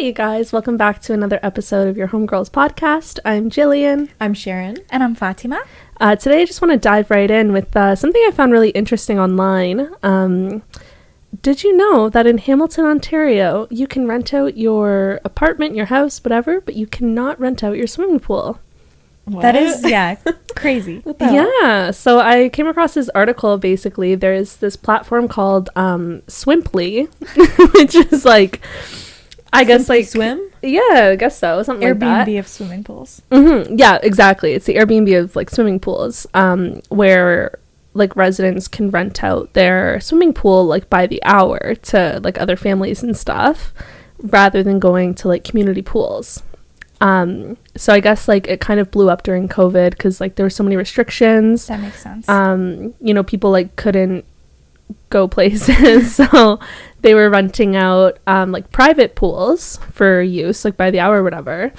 Hey guys, welcome back to another episode of your Homegirls podcast. I'm Jillian. I'm Sharon. And I'm Fatma. Today I just want to dive right in with something I found really interesting online. Did you know that in Hamilton, Ontario, you can rent out your apartment, your house, whatever, but you cannot rent out your swimming pool? What? That is, crazy. Yeah, so I came across this article. Basically, there's this platform called Swimply, which is like, I guess like swim. Yeah, I guess so. Something Airbnb like that. of swimming pools. Mm-hmm. Yeah, exactly. It's the Airbnb of like swimming pools, where like residents can rent out their swimming pool like by the hour to like other families and stuff, rather than going to like community pools. So I guess like it kind of blew up during COVID because like there were so many restrictions. That makes sense. You know, people like couldn't go places, so they were renting out like private pools for use like by the hour or whatever.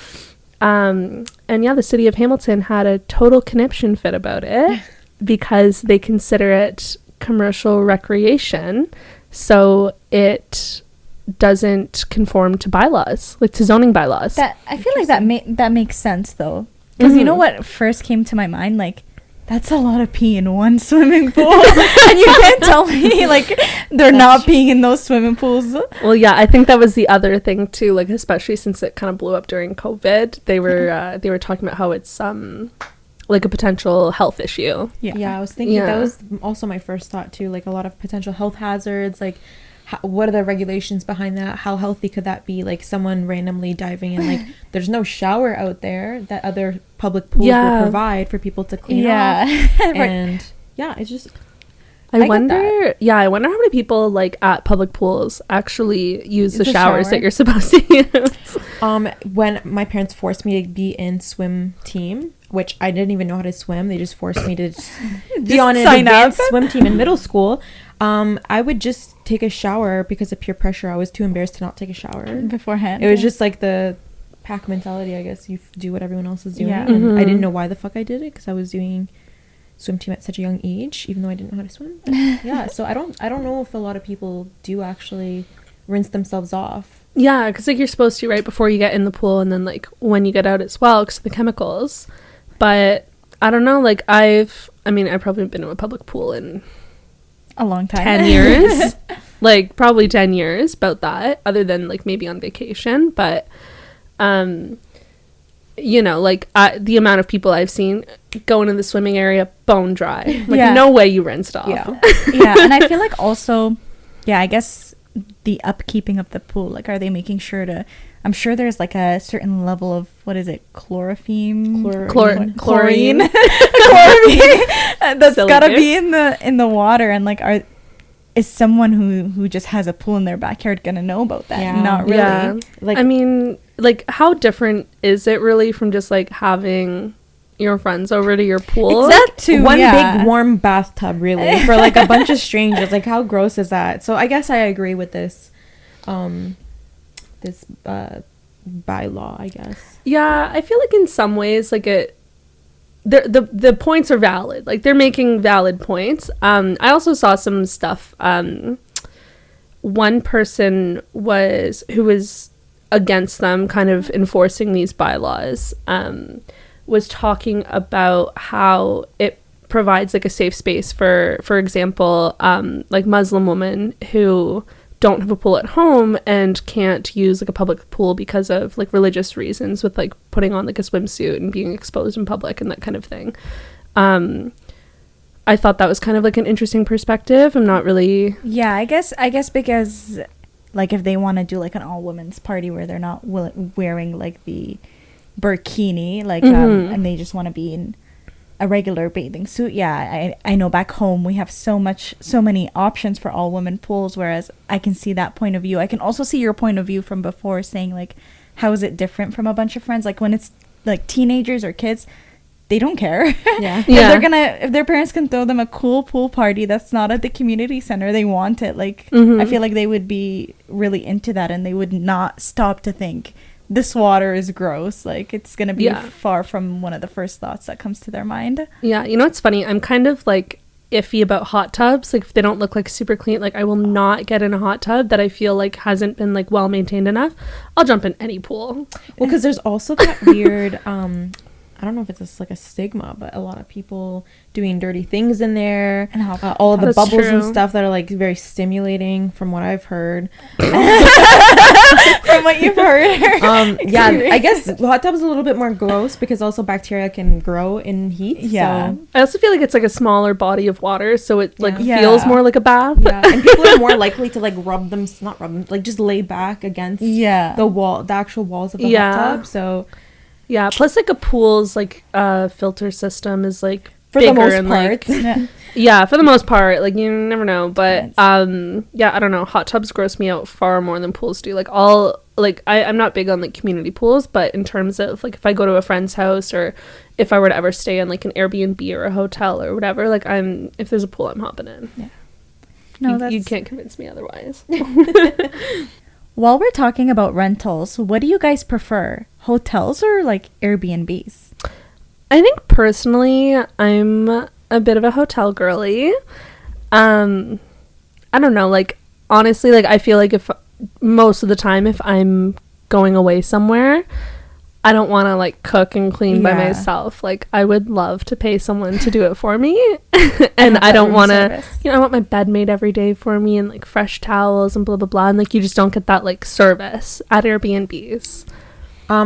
And yeah, the city of Hamilton had a total conniption fit about it because they consider it commercial recreation, so it doesn't conform to bylaws, like to zoning bylaws. That I feel like that makes sense though, because you know what first came to my mind, like that's a lot of pee in one swimming pool. And you can't tell me like they're not peeing in those swimming pools. Well, yeah, I think that was the other thing too, like especially since it kind of blew up during COVID. They were talking about how it's like a potential health issue. Yeah, I was thinking that was also my first thought too, like a lot of potential health hazards, like what are the regulations behind that? How healthy could that be? Like someone randomly diving in, like there's no shower out there that other public pools will provide for people to clean off. And it's just I wonder how many people like at public pools actually use the showers that you're supposed to use. When my parents forced me to be in swim team, which I didn't even know how to swim, they just forced me to be on an advanced swim team in middle school. I would just take a shower because of peer pressure. I was too embarrassed to not take a shower beforehand. It was just like the pack mentality, I guess. You do what everyone else is doing. Yeah. And I didn't know why the fuck I did it because I was doing swim team at such a young age, even though I didn't know how to swim. But so I don't know if a lot of people do actually rinse themselves off. Yeah, because like you're supposed to right before you get in the pool, and then like when you get out as well, because of the chemicals. But I don't know, like I've probably been to a public pool in a long time, 10 years. Like probably 10 years, about that, other than like maybe on vacation. But you know, like the amount of people I've seen go into the swimming area bone dry, like no way you rinsed off. And I feel like also I guess the upkeeping of the pool, like are they making sure to, I'm sure there's like a certain level of, what is it, chlorine chlorine chlorine that's gotta be in the water, and like is someone who just has a pool in their backyard gonna know about that? Not really. Like I mean, like how different is it really from just like having your friends over to your pool? It's that too. One big warm bathtub, really, for like a bunch of strangers. Like how gross is that? So I guess I agree with this bylaw, I guess. Yeah, I feel like in some ways like the points are valid. Like they're making valid points. I also saw some stuff. One person who was against them kind of enforcing these bylaws was talking about how it provides like a safe space for example, like Muslim women who don't have a pool at home and can't use like a public pool because of like religious reasons, with like putting on like a swimsuit and being exposed in public and that kind of thing. I thought that was kind of like an interesting perspective. I'm not really I guess because like if they want to do like an all women's party where they're not wearing like the burkini, like and they just want to be in a regular bathing suit. I know back home we have so many options for all women pools, whereas I can see that point of view. I can also see your point of view from before, saying like how is it different from a bunch of friends? Like when it's like teenagers or kids, they don't care. If their parents can throw them a cool pool party that's not at the community center, they want it. Like I feel like they would be really into that, and they would not stop to think this water is gross. Like it's gonna be far from one of the first thoughts that comes to their mind. Yeah, you know what's funny? I'm kind of like iffy about hot tubs. Like if they don't look like super clean, like I will not get in a hot tub that I feel like hasn't been like well maintained enough. I'll jump in any pool. Well, because there's also that weird I don't know if it's just like a stigma, but a lot of people doing dirty things in there, And all of the That's bubbles and true. stuff that are like very stimulating from what I've heard. From what you've heard. Yeah, I guess hot tubs a little bit more gross because also bacteria can grow in heat. Yeah. So, I also feel like it's like a smaller body of water, so it like Yeah. feels more like a bath. yeah, and people are more likely to like not rub them, like just lay back against Yeah. the actual walls of the Yeah. hot tub. So Yeah, plus like a pool's like filter system is like for bigger the most and part, like yeah, for the most part, like you never know, but Yes. yeah, I don't know, hot tubs gross me out far more than pools do. Like all like I'm not big on like community pools, but in terms of like if I go to a friend's house or if I were to ever stay in like an Airbnb or a hotel or whatever, like if there's a pool, I'm hopping in. Yeah. No, You can't convince me otherwise. While we're talking about rentals, what do you guys prefer? Hotels or like Airbnbs? I think personally, I'm a bit of a hotel girly. I don't know, like honestly, like I feel like if most of the time if I'm going away somewhere, I don't want to like cook and clean by Yeah. myself. Like I would love to pay someone to do it for me. And have I that don't room want to, service. I want my bed made every day for me and like fresh towels and blah, blah, blah. And like you just don't get that like service at Airbnbs.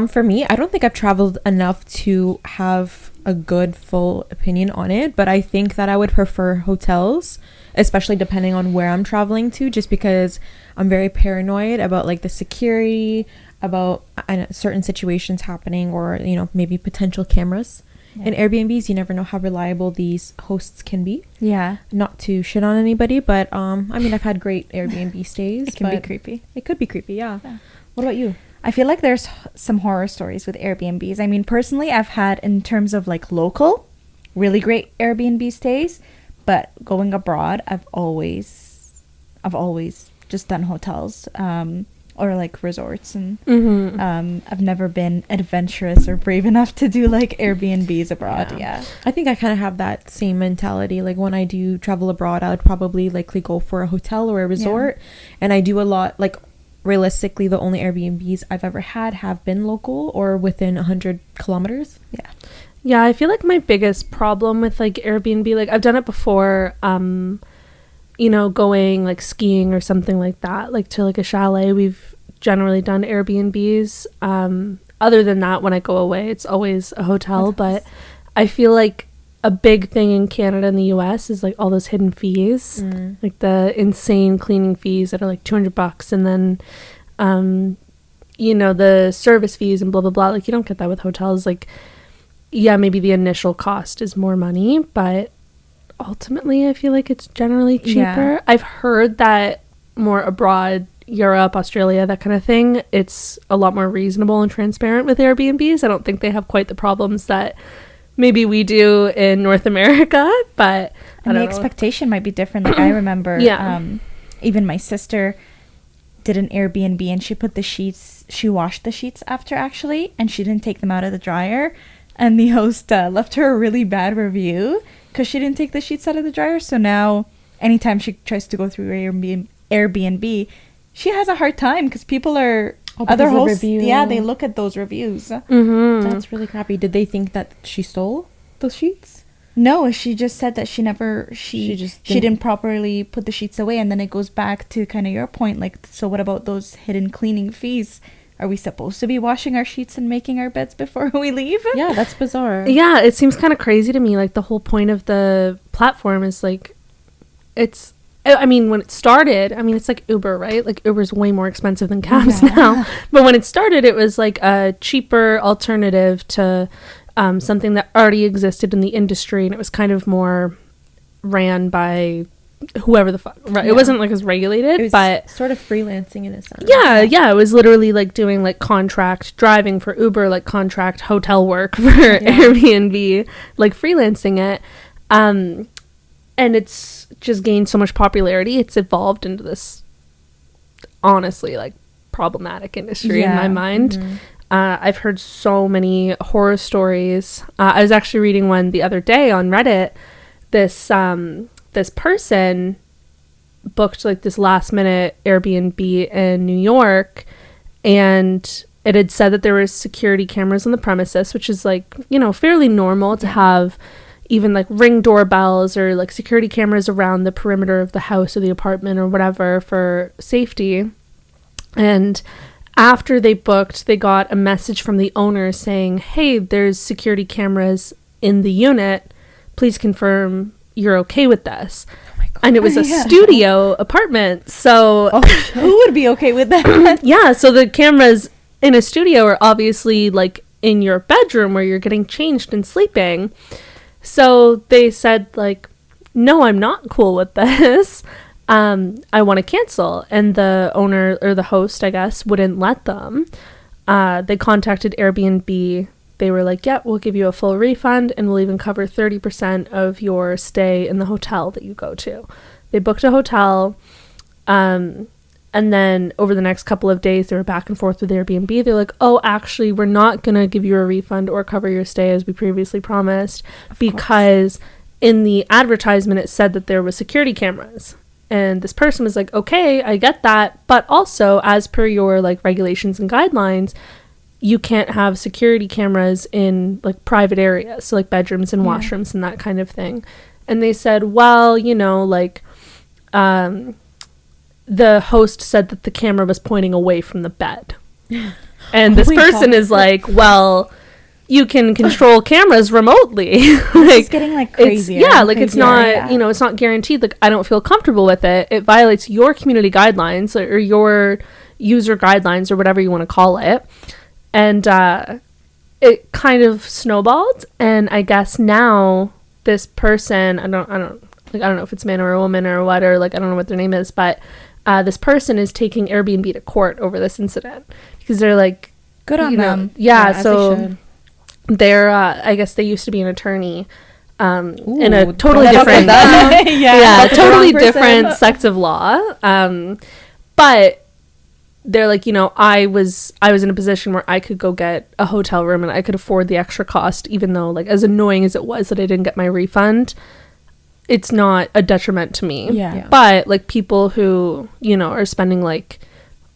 for me, I don't think I've traveled enough to have a good full opinion on it, but I think that I would prefer hotels, especially depending on where I'm traveling to, just because I'm very paranoid about like the security, about certain situations happening, or maybe potential cameras. Yeah. In Airbnbs, you never know how reliable these hosts can be. Yeah. Not to shit on anybody, but I mean, I've had great Airbnb stays. It can be but creepy. It could be creepy, yeah. Yeah. What about you? I feel like there's some horror stories with Airbnbs. I mean, personally, I've had, in terms of like local, really great Airbnb stays, but going abroad, I've always just done hotels, or like resorts, and I've never been adventurous or brave enough to do like Airbnbs abroad. Yeah. I think I kind of have that same mentality. Like when I do travel abroad, I would probably likely go for a hotel or a resort. And I do a lot, like realistically, the only Airbnbs I've ever had have been local or within 100 kilometers. Yeah. Yeah, I feel like my biggest problem with like Airbnb, like I've done it before, going like skiing or something like that, like to like a chalet. We've generally done Airbnbs. Other than that, when I go away, it's always a hotel. But I feel like a big thing in Canada and the US is like all those hidden fees, like the insane cleaning fees that are like $200, and then the service fees and blah blah blah. Like you don't get that with hotels. Like yeah, maybe the initial cost is more money, but ultimately I feel like it's generally cheaper. Yeah. I've heard that more abroad, Europe, Australia, that kind of thing, it's a lot more reasonable and transparent with Airbnbs. I don't think they have quite the problems that maybe we do in North America, but And the expectation might be different. Like I remember, even my sister did an Airbnb, and she washed the sheets after actually, and she didn't take them out of the dryer. And the host left her a really bad review because she didn't take the sheets out of the dryer. So now, anytime she tries to go through Airbnb, she has a hard time because people are other hosts. Yeah, they look at those reviews. That's really crappy. Did they think that she stole those sheets? No, she just said that she just didn't properly put the sheets away. And then it goes back to kind of your point, like, so what about those hidden cleaning fees? Are we supposed to be washing our sheets and making our beds before we leave? Yeah, that's bizarre. Yeah, it seems kind of crazy to me. Like the whole point of the platform is like, when it started, it's like Uber, right? Like Uber's way more expensive than cabs now. But when it started, it was like a cheaper alternative to something that already existed in the industry. And it was kind of more ran by whoever the fuck, right? Yeah. It wasn't like as regulated, It was but sort of freelancing in a sense. yeah, it was literally like doing like contract driving for Uber, like contract hotel work for Airbnb, like freelancing it. And it's just gained so much popularity. It's evolved into this honestly like problematic industry in my mind. I've heard so many horror stories. I was actually reading one the other day on Reddit. This this person booked like this last minute Airbnb in New York, and it had said that there was security cameras on the premises, which is like, you know, fairly normal to have even like Ring doorbells or like security cameras around the perimeter of the house or the apartment or whatever for safety. And after they booked, they got a message from the owner saying, hey, there's security cameras in the unit. Please confirm you're okay with this. And it was a studio apartment. So who would be okay with that? Yeah. So the cameras in a studio are obviously like in your bedroom where you're getting changed and sleeping. So they said like, no, I'm not cool with this. I want to cancel. And the owner or the host, I guess, wouldn't let them. They contacted Airbnb. They were like, yeah, we'll give you a full refund and we'll even cover 30% of your stay in the hotel that you go to. They booked a hotel. And then over the next couple of days, they were back and forth with Airbnb. They're like, oh, actually, we're not going to give you a refund or cover your stay as we previously promised, because in the advertisement, it said that there was security cameras. And this person was like, okay, I get that. But also, as per your like regulations and guidelines, you can't have security cameras in like private areas, so like bedrooms and washrooms and that kind of thing. And they said, well, you know, like the host said that the camera was pointing away from the bed. And this person is like, well, you can control cameras remotely. Like, it's getting like crazier. It's not, you know, it's not guaranteed. Like, I don't feel comfortable with it. It violates your community guidelines or your user guidelines or whatever you want to call it. And it kind of snowballed. And I guess now this person, I don't know if it's a man or a woman or what, or like, I don't know what their name is, but this person is taking Airbnb to court over this incident because they're like, good on them. Yeah, so they're, I guess they used to be an attorney in a totally different, totally different sect of law. But they're like, you know, I was in a position where I could go get a hotel room and I could afford the extra cost, even though like as annoying as it was that I didn't get my refund, it's not a detriment to me. Yeah. But like people who, you know, are spending like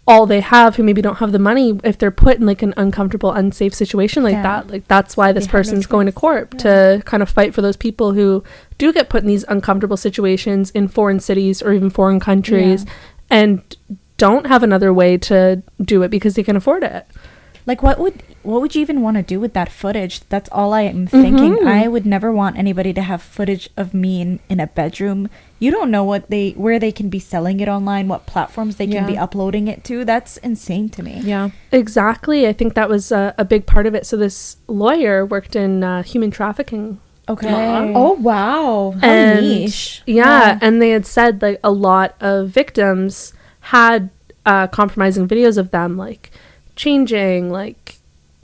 all they have, who maybe don't have the money, if they're put in like an uncomfortable, unsafe situation like that, like that's why this person's going to court to kind of fight for those people who do get put in these uncomfortable situations in foreign cities or even foreign countries and don't have another way to do it because they can afford it. Like what would you even want to do with that footage? That's all I am thinking. I would never want anybody to have footage of me in a bedroom. You don't know where they can be selling it online, what platforms they can be uploading it to. That's insane to me. Yeah, exactly. I think that was a big part of it. So this lawyer worked in human trafficking. Okay. Oh, wow. How niche. Yeah, and they had said like a lot of victims had compromising videos of them like changing, like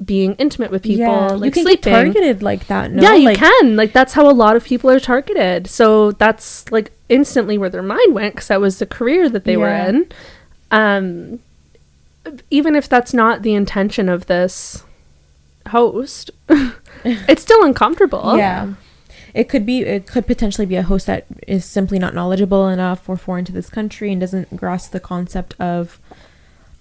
being intimate with people, like you can sleeping. Get targeted like that. No? Yeah, you can. Like that's how a lot of people are targeted. So that's like instantly where their mind went because that was the career that they were in. Even if that's not the intention of this host, it's still uncomfortable. Yeah. It could potentially be a host that is simply not knowledgeable enough or foreign to this country and doesn't grasp the concept of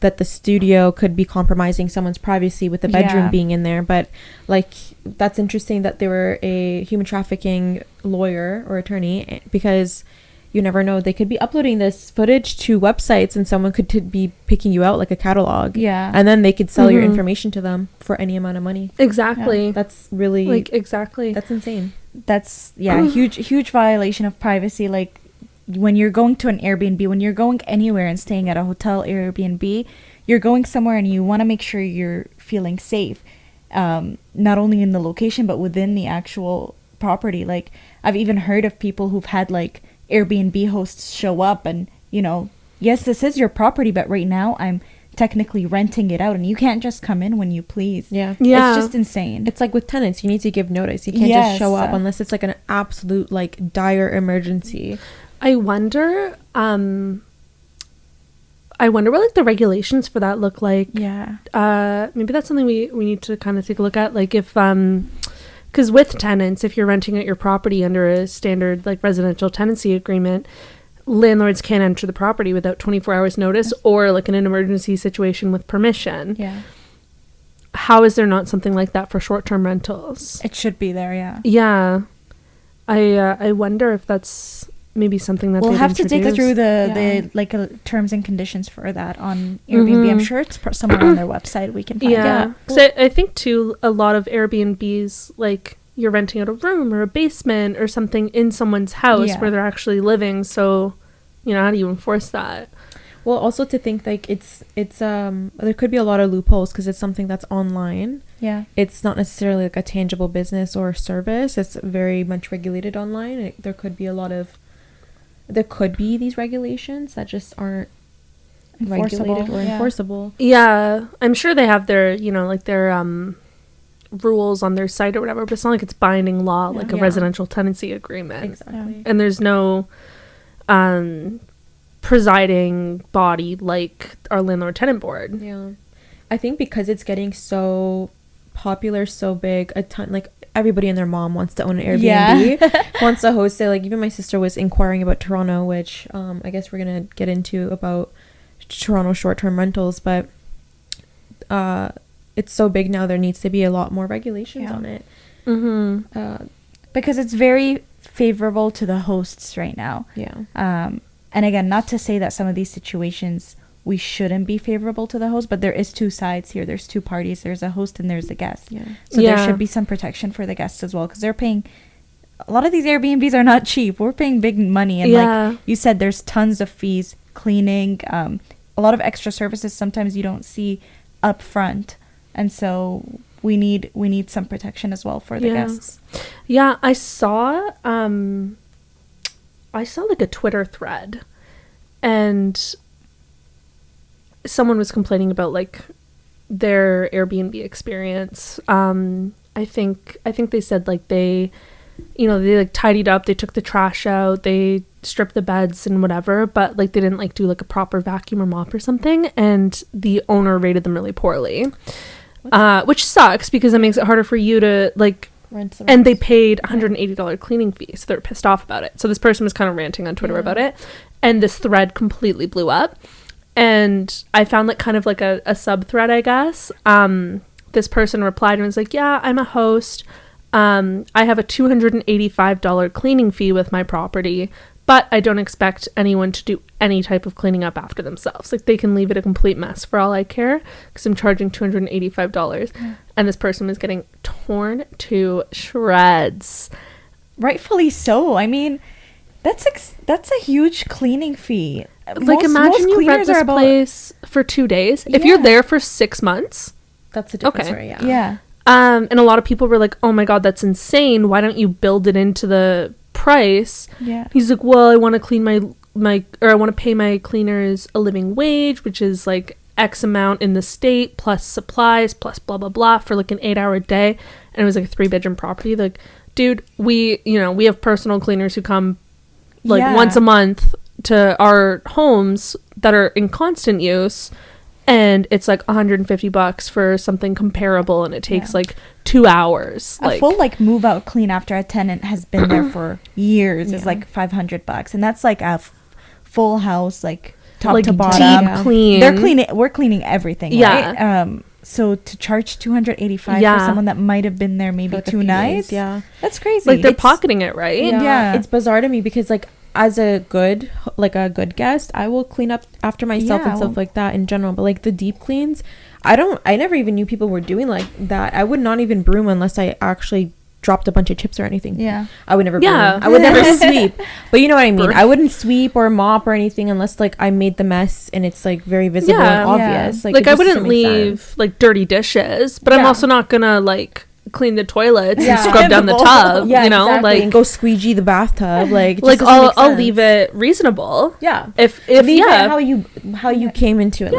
that the studio could be compromising someone's privacy with the bedroom being in there. But like, that's interesting that they were a human trafficking lawyer or attorney, because you never know, they could be uploading this footage to websites and someone could be picking you out like a catalog. Yeah. And then they could sell your information to them for any amount of money. Exactly. Yeah. That's really like, exactly. That's insane. That's huge violation of privacy. Like when you're going to an Airbnb, when you're going anywhere and staying at a hotel, Airbnb, you're going somewhere and you want to make sure you're feeling safe, not only in the location but within the actual property. Like I've even heard of people who've had like Airbnb hosts show up and, you know, yes, this is your property, but right now I'm technically renting it out and you can't just come in when you please. It's just insane. It's like with tenants, you need to give notice. You can't just show up unless it's like an absolute like dire emergency. I wonder what like the regulations for that look like. Maybe that's something we need to kind of take a look at. Like if Because with tenants, if you're renting out your property under a standard like residential tenancy agreement, landlords can't enter the property without 24 hours notice or like in an emergency situation with permission. Yeah. How is there not something like that for short-term rentals? It should be there, yeah. Yeah. I wonder if that's maybe something that we'll they've have to dig introduced. through the like terms and conditions for that on Airbnb. I'm sure it's somewhere on their website we can find it. Yeah. So I think too, a lot of Airbnbs, like you're renting out a room or a basement or something in someone's house where they're actually living. So, you know, how do you enforce that? Well, also to think like it's there could be a lot of loopholes because it's something that's online. Yeah. It's not necessarily like a tangible business or service. It's very much regulated online. There could be these regulations that just aren't regulated or enforceable. Yeah. I'm sure they have their, you know, like their rules on their site or whatever, but it's not like it's binding law like a residential tenancy agreement. Exactly. And there's no presiding body like our landlord tenant board. Yeah. I think because it's getting so popular, so big, a ton, like everybody and their mom wants to own an Airbnb, wants to host it. Like even my sister was inquiring about Toronto, which I guess we're gonna get into about Toronto short-term rentals, but it's so big now, there needs to be a lot more regulations on it. Because it's very favorable to the hosts right now. And again, not to say that some of these situations we shouldn't be favorable to the host, but there is two sides here. There's two parties. There's a host and there's a guest. So there should be some protection for the guests as well, because they're paying. A lot of these Airbnbs are not cheap. We're paying big money, and like you said, there's tons of fees, cleaning, a lot of extra services. Sometimes you don't see up front, and so we need some protection as well for the guests. Yeah, I saw like a Twitter thread, and someone was complaining about like their Airbnb experience. I think they said like they like tidied up, they took the trash out, they stripped the beds and whatever, but like they didn't like do like a proper vacuum or mop or something, and the owner rated them really poorly, which sucks because it makes it harder for you to like. And they paid $180 cleaning fee, so they're pissed off about it. So this person was kind of ranting on Twitter about it, and this thread completely blew up. And I found like kind of like a sub thread, I guess. This person replied and was like, "Yeah, I'm a host. I have a $285 cleaning fee with my property, but I don't expect anyone to do any type of cleaning up after themselves. Like they can leave it a complete mess for all I care, because I'm charging $285. And this person was getting torn to shreds. Rightfully so. I mean, that's a huge cleaning fee. Like imagine you rent this place for 2 days. If you're there for 6 months, that's a different story. Yeah. And a lot of people were like, "Oh my God, that's insane. Why don't you build it into the price?" Yeah. He's like, "Well, I want to clean I want to pay my cleaners a living wage, which is like X amount in the state plus supplies plus blah blah blah for like an 8-hour day." And it was like a 3-bedroom property. Like, dude, we have personal cleaners who come like once a month to our homes that are in constant use, and it's like $150 for something comparable, and it takes like 2 hours. A full like move out clean after a tenant has been there for years is like $500, and that's like a full house, like top to bottom, deep clean. We're cleaning everything, right? So to charge $285 for someone that might have been there maybe 2 nights, that's crazy. Like they're pocketing it, right? Yeah, it's bizarre to me because like as a good guest, I will clean up after myself and stuff like that in general. But like the deep cleans, I never even knew people were doing like that. I would not even broom unless I actually dropped a bunch of chips or anything. I would never broom. I would never sweep. But you know what I mean? I wouldn't sweep or mop or anything unless like I made the mess and it's like very visible and obvious. Like I wouldn't leave like dirty dishes, but I'm also not gonna like clean the toilets and scrub down the tub, exactly. Like, and go squeegee the bathtub, like I'll leave it reasonable. If leave it how you came into it.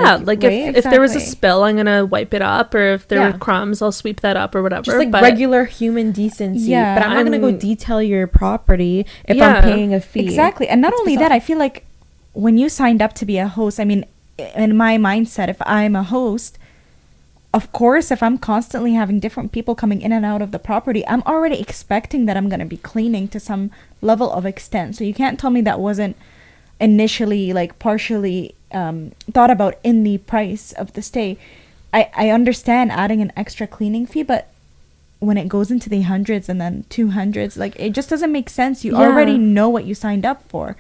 If there was a spill, I'm gonna wipe it up, or if there were crumbs, I'll sweep that up or whatever. Just like regular human decency. But I'm not gonna go detail your property if I'm paying a fee. Exactly. And not only that, I feel like when you signed up to be a host, I mean, in my mindset, if I'm a host, of course, if I'm constantly having different people coming in and out of the property, I'm already expecting that I'm going to be cleaning to some level of extent. So you can't tell me that wasn't initially like partially thought about in the price of the stay. I understand adding an extra cleaning fee, but when it goes into the hundreds and then 200s, like it just doesn't make sense. You already know what you signed up for.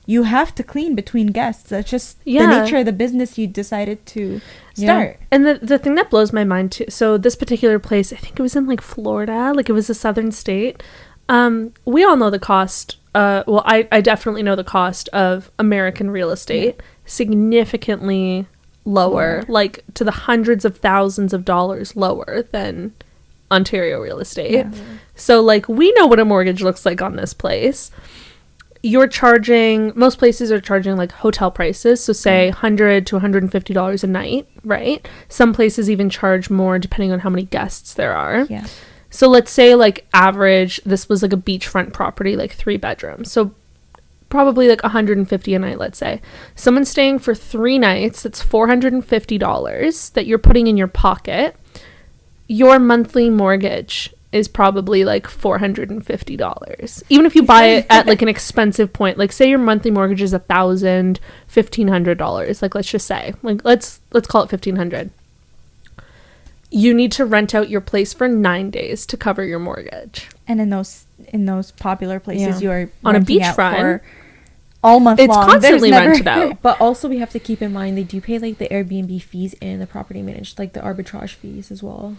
You have to clean between guests. That's just the nature of the business you decided to start. And the thing that blows my mind too, so this particular place, I think it was in like Florida, like it was a southern state. We all know the cost. Well, I definitely know the cost of American real estate, significantly lower, like to the hundreds of thousands of dollars lower than Ontario real estate. So like we know what a mortgage looks like on this place. Most places are charging like hotel prices, so say $100 to $150 a night, right? Some places even charge more depending on how many guests there are. So let's say like average, this was like a beachfront property, like 3 bedrooms, so probably like $150 a night. Let's say someone's staying for 3 nights, that's $450 that you're putting in your pocket. Your monthly mortgage is probably like $450, even if you buy it at like an expensive point. Like say your monthly mortgage is $1,000, $1,500, like let's just say, like let's call it $1,500. You need to rent out your place for 9 days to cover your mortgage. And in those popular places, you are on a beachfront all month long. It's constantly rented out. But also we have to keep in mind they do pay like the Airbnb fees and the property managed, like the arbitrage fees as well.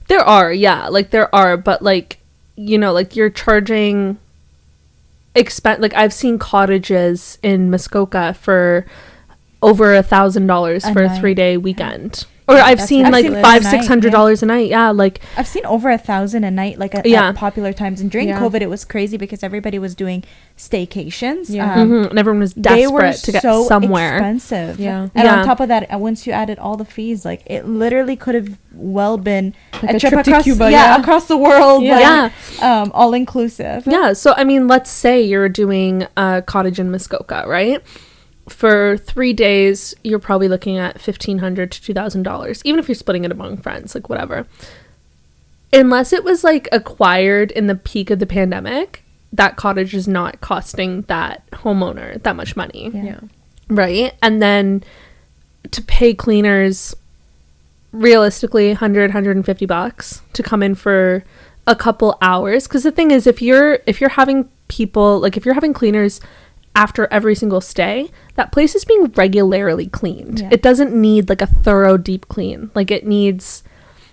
There are, but like, you know, like you're charging like I've seen cottages in Muskoka for over $1,000 for a 3-day weekend. Or I've seen like $500-$600 a night. Yeah, like I've seen over $1,000 a night, like at popular times. And during COVID, it was crazy because everybody was doing staycations. And everyone was desperate to get somewhere. Expensive. And on top of that, once you added all the fees, like it literally could have well been like a trip across to Cuba, across the world. All inclusive. Yeah. So I mean, let's say you're doing a cottage in Muskoka, right? For 3 days, you're probably looking at $1,500 to $2,000, even if you're splitting it among friends, like whatever. Unless it was like acquired in the peak of the pandemic, that cottage is not costing that homeowner that much money. Right? And then to pay cleaners, realistically, $100-$150 to come in for a couple hours. Because the thing is, if you're having people, like if you're having cleaners after every single stay, that place is being regularly cleaned. It doesn't need like a thorough deep clean. Like it needs,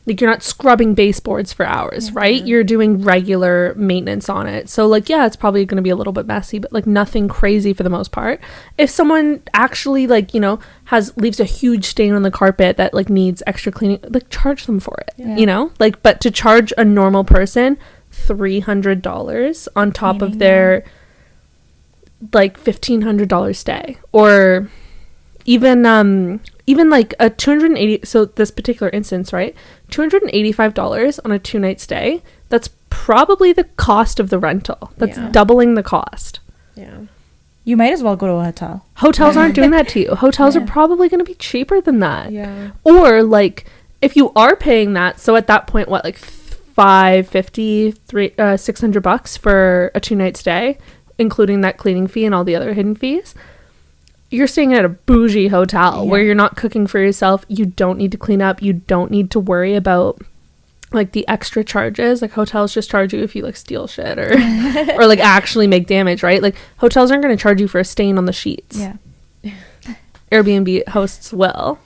like you're not scrubbing baseboards for hours, right? You're doing regular maintenance on it. So like, it's probably going to be a little bit messy, but like nothing crazy for the most part. If someone actually like, you know, leaves a huge stain on the carpet that like needs extra cleaning, like charge them for it, you know, like, but to charge a normal person $300 on top of their like $1,500 stay, or even like a $280, so this particular instance, right, $285 on a 2-night stay, that's probably the cost of the rental. That's doubling the cost. You might as well go to a hotel. Hotels aren't doing that to you. Hotels are probably going to be cheaper than that. Or like if you are paying that, so at that point, what, like $550, $600 for a 2-night stay, including that cleaning fee and all the other hidden fees, you're staying at a bougie hotel where you're not cooking for yourself. You don't need to clean up. You don't need to worry about like the extra charges. Like hotels just charge you if you like steal shit or or like actually make damage, right? Like hotels aren't going to charge you for a stain on the sheets. Airbnb hosts will,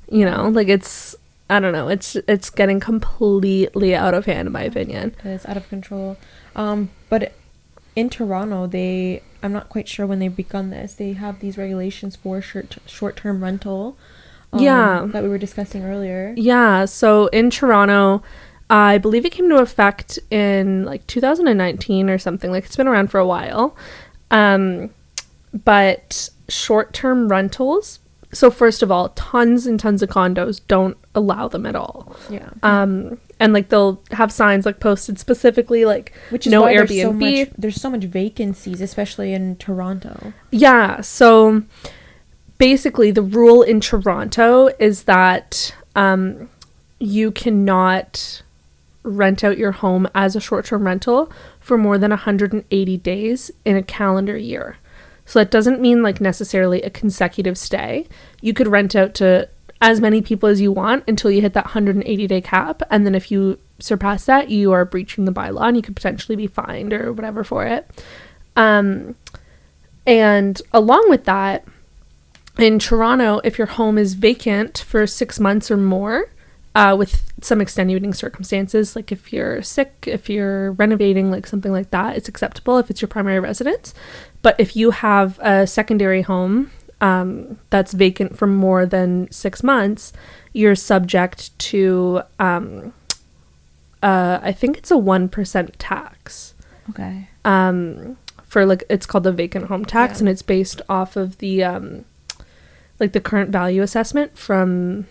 you know, like it's, I don't know, it's getting completely out of hand in my opinion. It is out of control. But in Toronto, I'm not quite sure when they've begun this. They have these regulations for short-term rental that we were discussing earlier. So in Toronto, I believe it came into effect in like 2019 or something. Like it's been around for a while. But short-term rentals, so first of all, tons and tons of condos don't allow them at all. And like they'll have signs like posted specifically like, which is no why Airbnb. There's so much vacancies, especially in Toronto. So basically the rule in Toronto is that you cannot rent out your home as a short-term rental for more than 180 days in a calendar year. So that doesn't mean like necessarily a consecutive stay. You could rent out to as many people as you want until you hit that 180-day cap, and then if you surpass that, you are breaching the bylaw and you could potentially be fined or whatever for it. And along with that, in Toronto, if your home is vacant for 6 months or more, with some extenuating circumstances, like if you're sick, if you're renovating, like something like that, it's acceptable if it's your primary residence. But if you have a secondary home that's vacant for more than 6 months, you're subject to, I think it's a 1% tax. Okay. For like, it's called the vacant home tax, and it's based off of the, like the current value assessment from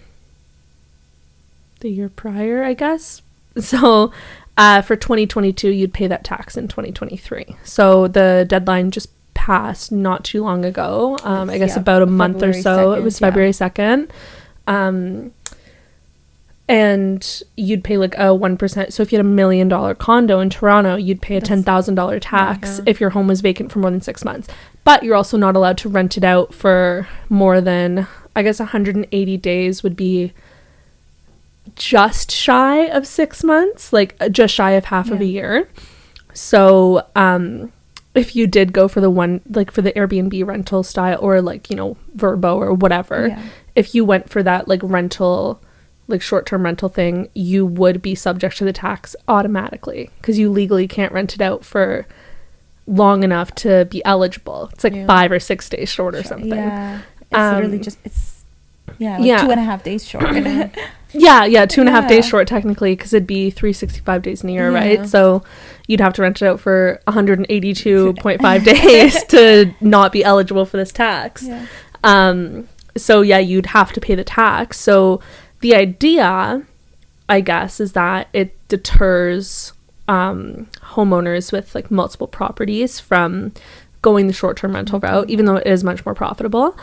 the year prior, I guess. So for 2022, you'd pay that tax in 2023. So the deadline just passed not too long ago. I guess about a month or so. 2nd, it was February 2nd. And you'd pay like a 1%. So if you had $1 million condo in Toronto, you'd pay a $10,000 tax if your home was vacant for more than 6 months. But you're also not allowed to rent it out for more than, I guess 180 days would be just shy of 6 months, like just shy of half of a year. So if you did go for the one, like for the Airbnb rental style, or like, you know, Verbo or whatever, if you went for that like rental, like short-term rental thing, you would be subject to the tax automatically because you legally can't rent it out for long enough to be eligible. It's like 5 or 6 days short or something. Yeah, it's literally just, it's like 2.5 days short. 2.5 days short technically, because it'd be 365 days in a year, right? So you'd have to rent it out for 182.5 days to not be eligible for this tax. So you'd have to pay the tax. So the idea, I guess, is that it deters homeowners with like multiple properties from going the short-term rental route, even though it is much more profitable,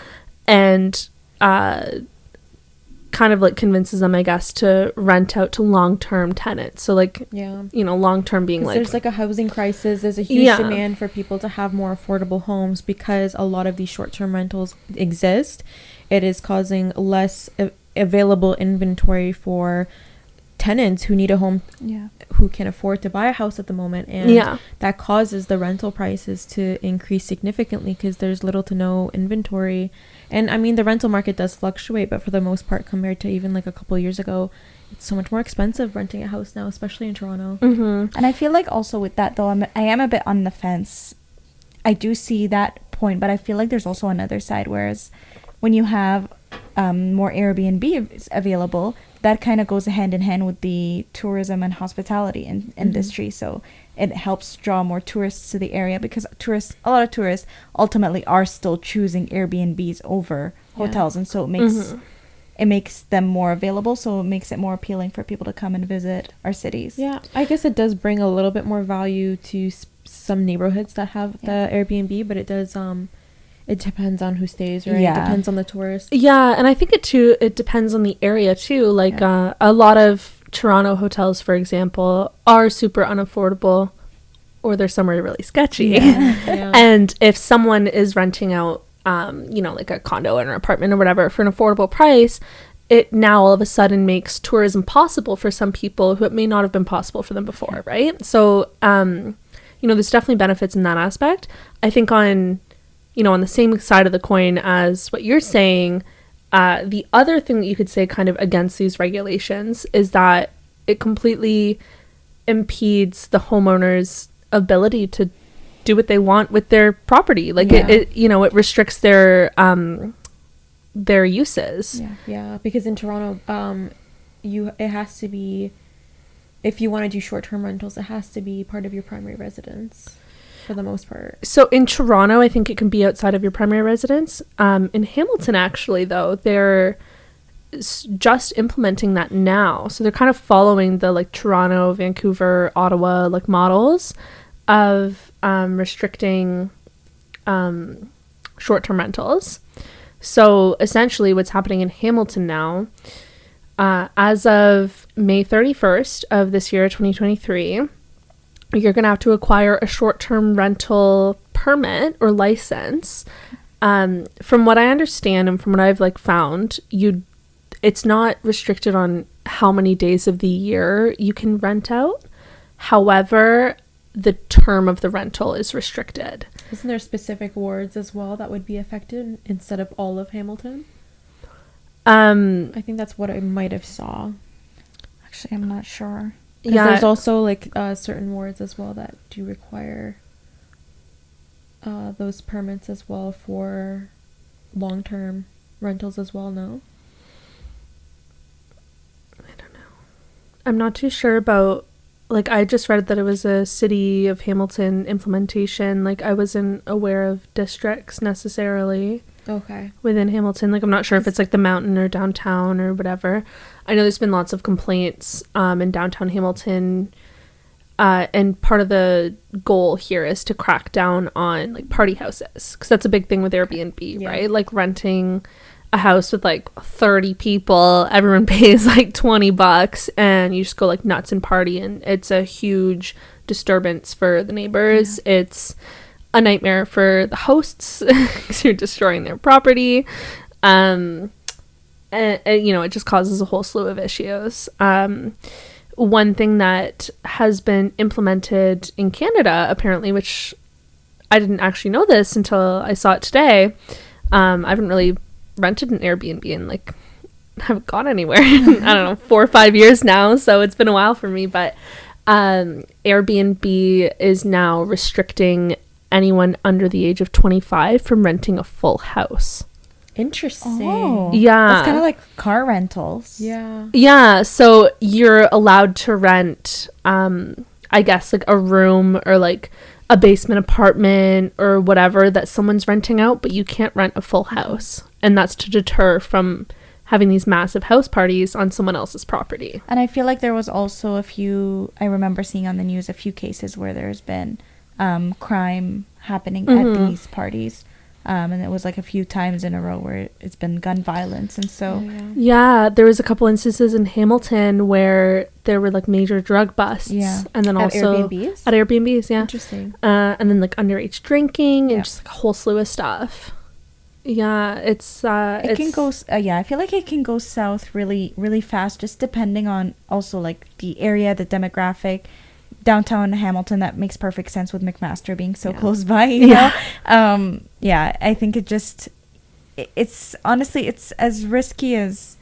and kind of like convinces them, I guess, to rent out to long-term tenants. So like, you know, long-term being like, there's like a housing crisis. There's a huge demand for people to have more affordable homes because a lot of these short-term rentals exist. It is causing less available inventory for tenants who need a home, who can afford to buy a house at the moment, and that causes the rental prices to increase significantly because there's little to no inventory. And I mean, the rental market does fluctuate, but for the most part, compared to even like a couple of years ago, it's so much more expensive renting a house now, especially in Toronto. And I feel like also with that though, I am a bit on the fence. I do see that point, but I feel like there's also another side, whereas when you have more Airbnb available, that kind of goes hand in hand with the tourism and hospitality industry. So it helps draw more tourists to the area, because a lot of tourists ultimately are still choosing Airbnbs over hotels, and so it makes them more available, so it makes it more appealing for people to come and visit our cities. I guess it does bring a little bit more value to some neighborhoods that have the Airbnb, but it does it depends on who stays, right? It depends on the tourist. And I think it depends on the area too. Like a lot of Toronto hotels, for example, are super unaffordable, or they're somewhere really sketchy. And if someone is renting out you know, like a condo or an apartment or whatever for an affordable price, it now all of a sudden makes tourism possible for some people who it may not have been possible for them before, right? So you know, there's definitely benefits in that aspect. I think on the same side of the coin as what you're saying, the other thing that you could say kind of against these regulations is that it completely impedes the homeowner's ability to do what they want with their property. Like it restricts their uses. Because in Toronto, it has to be, if you want to do short-term rentals, it has to be part of your primary residence for the most part. So in Toronto, I think it can be outside of your primary residence. In Hamilton, actually, though, they're just implementing that now. So they're kind of following the like Toronto, Vancouver, Ottawa like models of restricting short-term rentals. So essentially what's happening in Hamilton now, as of May 31st of this year, 2023, you're going to have to acquire a short-term rental permit or license. From what I understand and from what I've like found, it's not restricted on how many days of the year you can rent out. However, the term of the rental is restricted. Isn't there specific wards as well that would be affected instead of all of Hamilton? I think that's what I might have saw. Actually, I'm not sure. Yeah, there's also like certain wards as well that do require those permits as well for long-term rentals as well. No, I don't know. I'm not too sure about. Like, I just read that it was a City of Hamilton implementation. Like, I wasn't aware of districts necessarily. Okay. Within Hamilton. Like, I'm not sure if it's like the mountain or downtown or whatever. I know there's been lots of complaints in downtown Hamilton. And part of the goal here is to crack down on like party houses. Because that's a big thing with Airbnb, right? Like renting a house with like 30 people, everyone pays like $20 and you just go like nuts and party, and it's a huge disturbance for the neighbors. It's a nightmare for the hosts because you're destroying their property, and you know, it just causes a whole slew of issues. One thing that has been implemented in Canada apparently, which I didn't actually know this until I saw it today, I haven't really rented an Airbnb and like haven't gone anywhere in, I don't know, 4 or 5 years now, so it's been a while for me, but Airbnb is now restricting anyone under the age of 25 from renting a full house. Interesting. Oh, yeah, that's kind of like car rentals. Yeah, so you're allowed to rent I guess like a room or like a basement apartment or whatever that someone's renting out, but you can't rent a full house. And that's to deter from having these massive house parties on someone else's property. And I feel like there was also I remember seeing on the news a few cases where there's been crime happening at these parties. And it was like a few times in a row where it's been gun violence. And so yeah, there was a couple instances in Hamilton where there were like major drug busts. Yeah. And then also at Airbnbs, yeah. Interesting. And then like underage drinking and just like a whole slew of stuff. Yeah, it can go I feel like it can go south really, really fast, just depending on also like the area, the demographic. Downtown Hamilton, that makes perfect sense with McMaster being so close by, you know? I think it's honestly, it's as risky as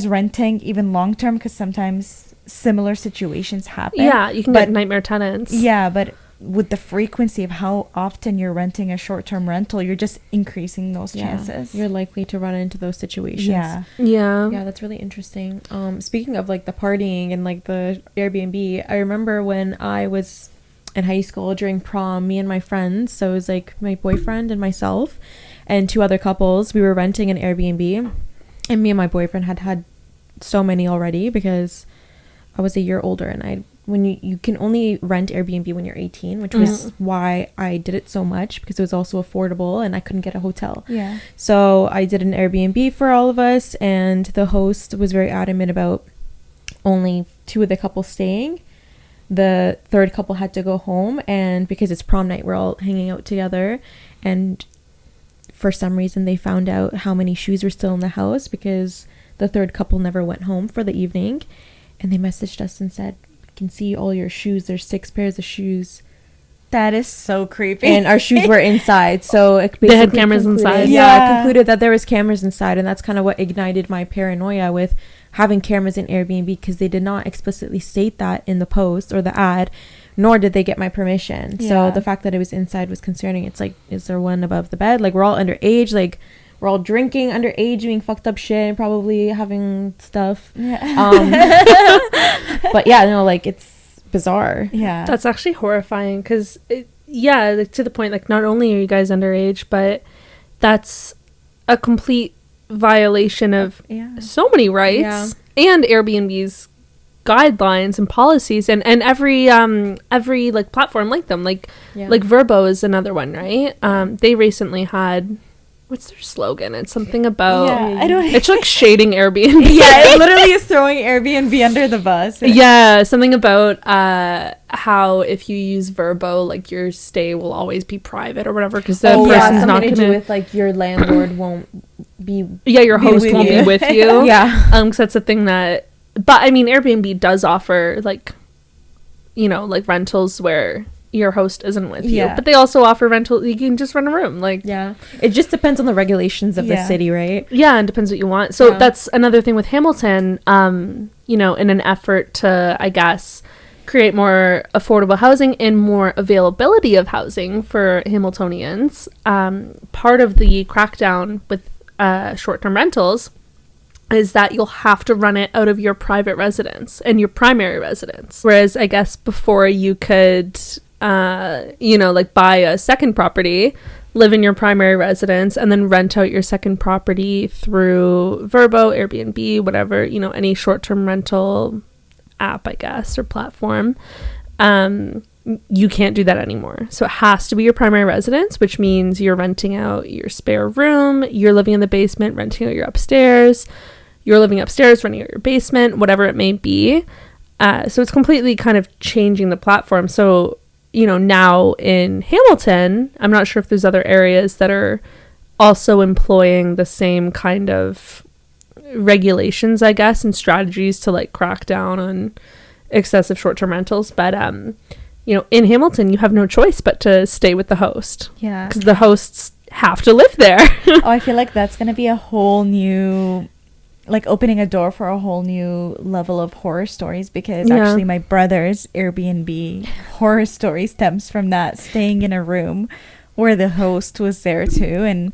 renting even long term, because sometimes similar situations happen. Yeah, you can get nightmare tenants. Yeah, but with the frequency of how often you're renting a short-term rental, you're just increasing those chances. You're likely to run into those situations. Yeah, that's really interesting. Speaking of like the partying and like the Airbnb, I remember when I was in high school during prom, me and my friends, so it was like my boyfriend and myself and 2 other couples, we were renting an Airbnb, and me and my boyfriend had so many already because I was a year older, and when you can only rent Airbnb when you're 18, which was why I did it so much, because it was also affordable and I couldn't get a hotel. Yeah. So I did an Airbnb for all of us, and the host was very adamant about only 2 of the couples staying. The third couple had to go home, and because it's prom night, we're all hanging out together, and for some reason they found out how many shoes were still in the house because the third couple never went home for the evening, and they messaged us and said, can see all your shoes, there's 6 pairs of shoes. That is so creepy. And our shoes were inside, so it basically they had cameras inside. It concluded that there was cameras inside, and that's kind of what ignited my paranoia with having cameras in Airbnb, because they did not explicitly state that in the post or the ad, nor did they get my permission. So the fact that it was inside was concerning. It's like, is there one above the bed? Like, we're all underage, like we're all drinking underage, doing fucked up shit, probably having stuff. But yeah, no, like, it's bizarre. Yeah, that's actually horrifying, because like, to the point, like, not only are you guys underage, but that's a complete violation of so many rights and Airbnb's guidelines and policies, and every like platform like them, like Vrbo is another one, right? They recently had what's their slogan? It's something about I don't. it's like shading Airbnb. Yeah, it literally is throwing Airbnb under the bus. Yeah, something about how if you use Verbo, like your stay will always be private or whatever, because the person's not something to do gonna. with like your landlord won't be. Yeah, your be host with won't you. be with you. Yeah. Because that's a thing that. But I mean, Airbnb does offer like, you know, like rentals where your host isn't with you, but they also offer rental. You can just rent a room, like it just depends on the regulations of the city, right? Yeah, and depends what you want. So that's another thing with Hamilton. You know, in an effort to, I guess, create more affordable housing and more availability of housing for Hamiltonians. Part of the crackdown with short-term rentals is that you'll have to run it out of your private residence and your primary residence. Whereas I guess before you could you know, like buy a second property, live in your primary residence, and then rent out your second property through Verbo, Airbnb, whatever, you know, any short-term rental app, I guess, or platform. You can't do that anymore. So it has to be your primary residence, which means you're renting out your spare room, you're living in the basement, renting out your upstairs, you're living upstairs, renting out your basement, whatever it may be. So it's completely kind of changing the platform. So, you know, now in Hamilton, I'm not sure if there's other areas that are also employing the same kind of regulations, I guess, and strategies to like crack down on excessive short-term rentals. But, you know, in Hamilton, you have no choice but to stay with the host. Yeah. Because the hosts have to live there. I feel like that's going to be a whole new, like opening a door for a whole new level of horror stories, because actually my brother's Airbnb horror story stems from that, staying in a room where the host was there too. And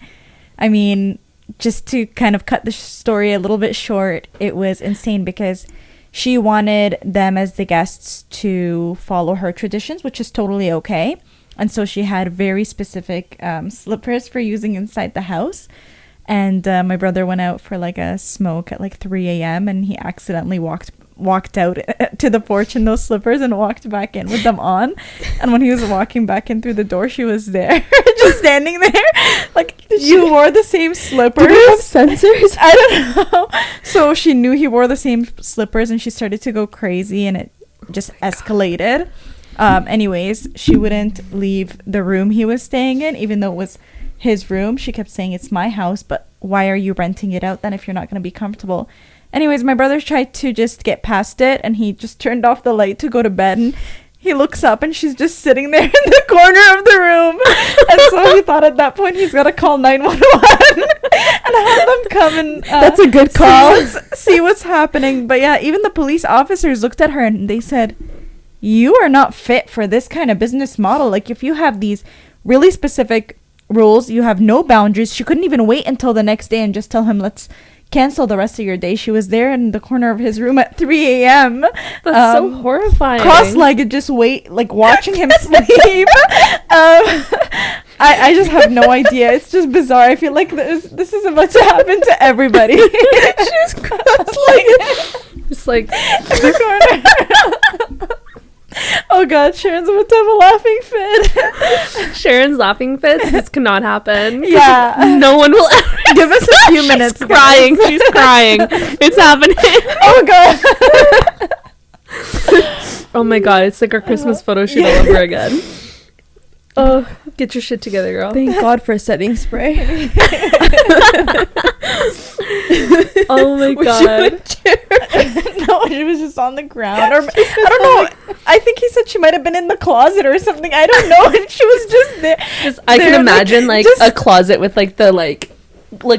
I mean, just to kind of cut the story a little bit short, it was insane because she wanted them as the guests to follow her traditions, which is totally okay. And so she had very specific slippers for using inside the house. And my brother went out for like a smoke at like 3 a.m. and he accidentally walked out to the porch in those slippers and walked back in with them on. And when he was walking back in through the door, she was there, just standing there. Like, you wore the same slippers. Do they have sensors? I don't know. So she knew he wore the same slippers and she started to go crazy and it just escalated. Anyways, she wouldn't leave the room he was staying in, even though it was his room. She kept saying, it's my house, but why are you renting it out then if you're not going to be comfortable? Anyways, my brother tried to just get past it and he just turned off the light to go to bed, and he looks up and she's just sitting there in the corner of the room. And so he thought at that point he's got to call 911 and have them come and that's a good call. see what's happening. But yeah, even the police officers looked at her and they said, you are not fit for this kind of business model. Like, if you have these really specific rules, you have no boundaries. She couldn't even wait until the next day and just tell him, let's cancel the rest of your day. She was there in the corner of his room at 3 a.m. That's so horrifying. Cross-legged, just watching him sleep. I just have no idea. It's just bizarre. I feel like this is about to happen to everybody. She's cross-legged. Just like in the corner. Oh god, Sharon's about to have a laughing fit. Sharon's laughing fits. This cannot happen. Yeah. No one will ever. Give us a few minutes. She's crying. Guys. She's crying. It's happening. Oh god. Oh my god, it's like our Christmas photo shoot all over again. Oh, get your shit together, girl. Thank God for setting spray. Oh my god. No, she was just on the ground. Or I don't know. I think he said she might have been in the closet or something. I don't know. And she was just there. I can imagine like a closet with like the like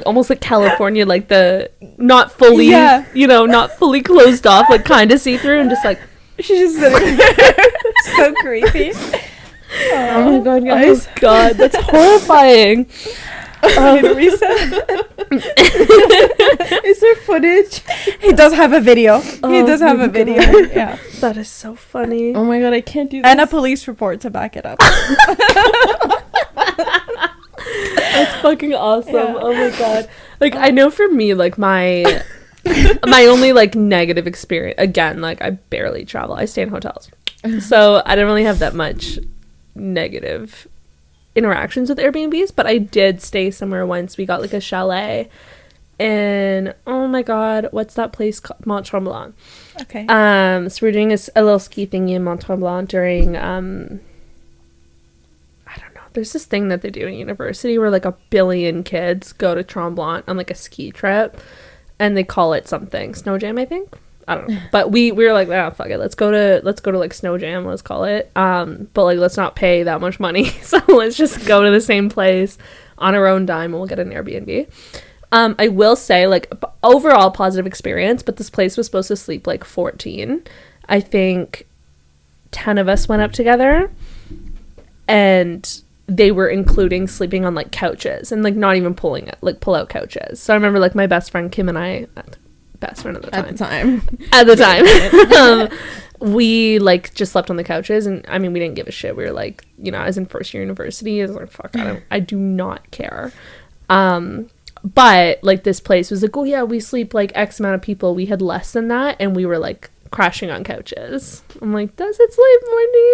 almost like California, like the not fully, you know, not fully closed off, like kind of see through, and just like she's just sitting there. So creepy. Oh my god, guys. Oh god, that's horrifying. Reset. Is there footage? He does have a video. Oh, Yeah. That is so funny. Oh my god, I can't do this. And a police report to back it up. That's fucking awesome. Yeah. Oh my god. Like, I know for me, like my only like negative experience, again, like I barely travel. I stay in hotels. So I don't really have that much negative interactions with Airbnbs, but I did stay somewhere once. We got like a chalet in, oh my god, what's that place called? Mont Tremblant. Okay. So we're doing a little ski thingy in Mont Tremblant during I don't know, there's this thing that they do in university where like 1 billion kids go to Tremblant on like a ski trip, and they call it something Snow Jam, I think. I don't know, but we were like, ah, fuck it, let's go to like Snow Jam, let's call it, but like let's not pay that much money, so let's just go to the same place on our own dime and we'll get an Airbnb. I will say, like, overall positive experience, but this place was supposed to sleep like 14. I think 10 of us went up together, and they were including sleeping on like couches and like not even pull out couches. So I remember like my best friend Kim and I, best friend at the time, we like just slept on the couches, and I mean we didn't give a shit. We were like, you know, as in first year university, I was like, fuck, I do not care. But like this place was like, oh yeah, we sleep like X amount of people. We had less than that, and we were like crashing on couches. I'm like, does it sleep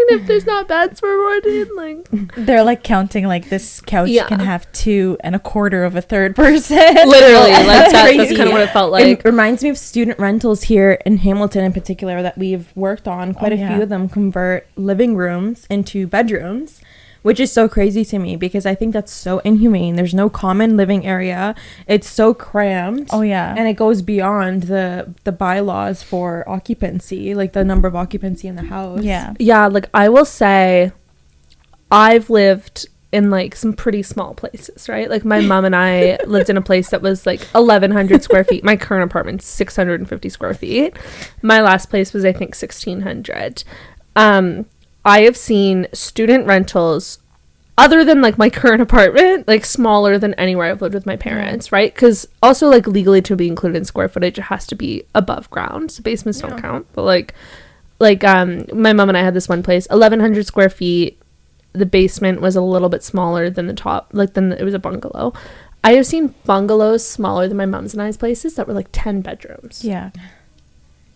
14 if there's not beds for 14? Like, they're like counting like this couch can have 2 1/4 of a third person. Literally, like that's kind of what it felt like. It reminds me of student rentals here in Hamilton in particular that we've worked on. Quite a few of them convert living rooms into bedrooms, which is so crazy to me because I think that's so inhumane. There's no common living area. It's so cramped. Oh yeah. And it goes beyond the bylaws for occupancy, like the number of occupancy in the house. Yeah. Yeah, like I will say I've lived in like some pretty small places, right? Like my mom and I lived in a place that was like 1,100 square feet. My current apartment's 650 square feet. My last place was I think 1,600. I have seen student rentals other than like my current apartment, like smaller than anywhere I've lived with my parents, right? Because also like legally to be included in square footage, it has to be above ground. So basements don't count. But like my mom and I had this one place, 1,100 square feet. The basement was a little bit smaller than the top, like it was a bungalow. I have seen bungalows smaller than my mom's and I's places that were like 10 bedrooms. Yeah.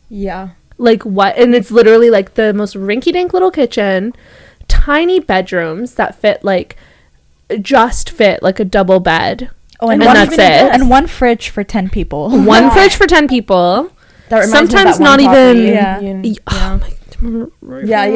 Yeah. Like what? And it's literally like the most rinky-dink little kitchen, tiny bedrooms that fit like a double bed. Oh, and that's it. And one fridge for 10 people. One fridge for 10 people. That reminds sometimes me of that not even. Yeah. Oh my. Yeah.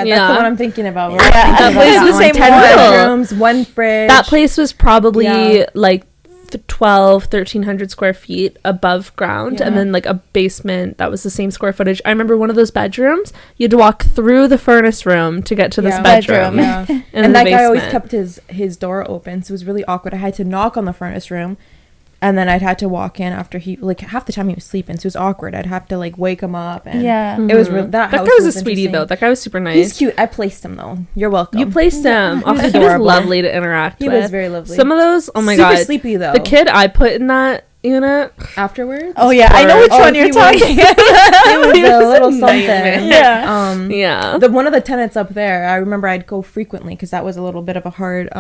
That's the one I'm thinking about. Yeah, that place was 10 bedrooms, one fridge. That place was probably like 1,300 square feet above ground, and then like a basement that was the same square footage. I remember one of those bedrooms, you had to walk through the furnace room to get to this bedroom. And that guy always kept his door open, so it was really awkward. I had to knock on the furnace room, and then I'd had to walk in after he, like, half the time he was sleeping, so it was awkward. I'd have to like wake him up, and it was really, that guy was a sweetie though. That guy was super nice. He's cute. I placed him though. You're welcome. You placed him. Oh, he was lovely to interact with. He was very lovely. Some of those, oh my super god, super sleepy though. The kid I put in that unit afterwards. Oh yeah, I know which one you're talking. It was a little something. Yeah. The one of the tenants up there, I remember I'd go frequently because that was a little bit of a hard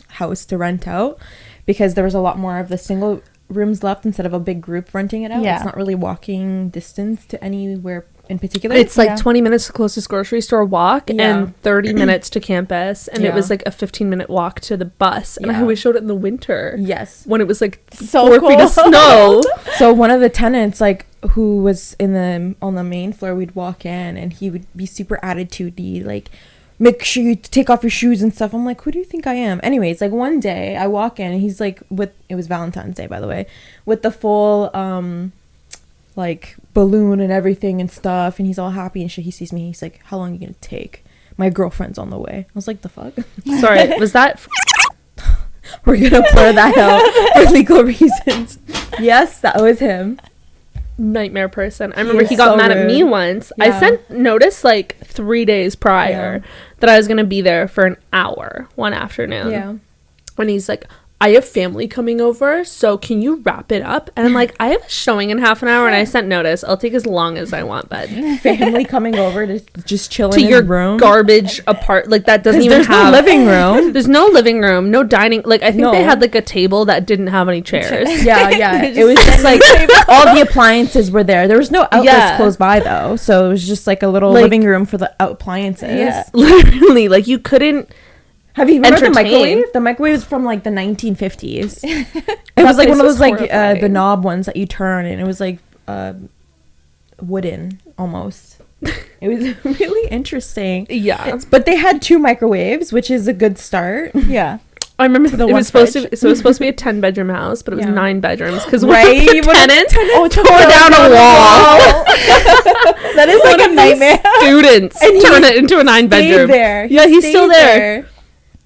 house to rent out because there was a lot more of the single rooms left instead of a big group renting it out. It's not really walking distance to anywhere in particular. It's like 20 minutes to closest grocery store walk and 30 minutes to campus, and it was like a 15-minute walk to the bus, and I always showed it in the winter. Yes, when it was like so 4 feet of snow. So one of the tenants, like, who was on the main floor, we'd walk in and he would be super attitudey, like, make sure you take off your shoes and stuff. I'm like, who do you think I am? Anyways, like one day I walk in and he's like it was Valentine's Day, by the way, with the full like balloon and everything and stuff, and he's all happy and shit. He sees me, he's like, how long are you gonna take? My girlfriend's on the way. I was like, the fuck? Sorry, was that we're gonna blur that out for legal reasons. Yes, that was him. Nightmare person. I remember he got mad at me once. I sent notice like 3 days prior that I was gonna be there for an hour one afternoon. When he's like, I have family coming over, so can you wrap it up? And I'm like, I have a showing in half an hour, and I sent notice. I'll take as long as I want, bud. Family coming over to just chill to in your room, garbage apart. Like that doesn't even there's have no living room. There's no living room, no dining. Like I think they had like a table that didn't have any chairs. Yeah. It was just like all the appliances were there. There was no outlets close by though, so it was just like a little living room for the appliances. Yeah, literally, like you couldn't. Have you remember the entertain. microwave? The microwave is from like the 1950s. It That was like place one of was those like horrifying. the knob ones that you turn, and it was like wooden almost. It was really interesting. Yeah. But they had 2 microwaves, which is a good start. Yeah. I remember the it one was supposed fridge. to. So it was supposed to be a 10-bedroom house, but it was Yeah. 9 bedrooms because Right? the What tenant Oh, tore down a wall. That is like a nightmare. Students And he turn it into a 9-bedroom. There. Yeah, he's stayed still there.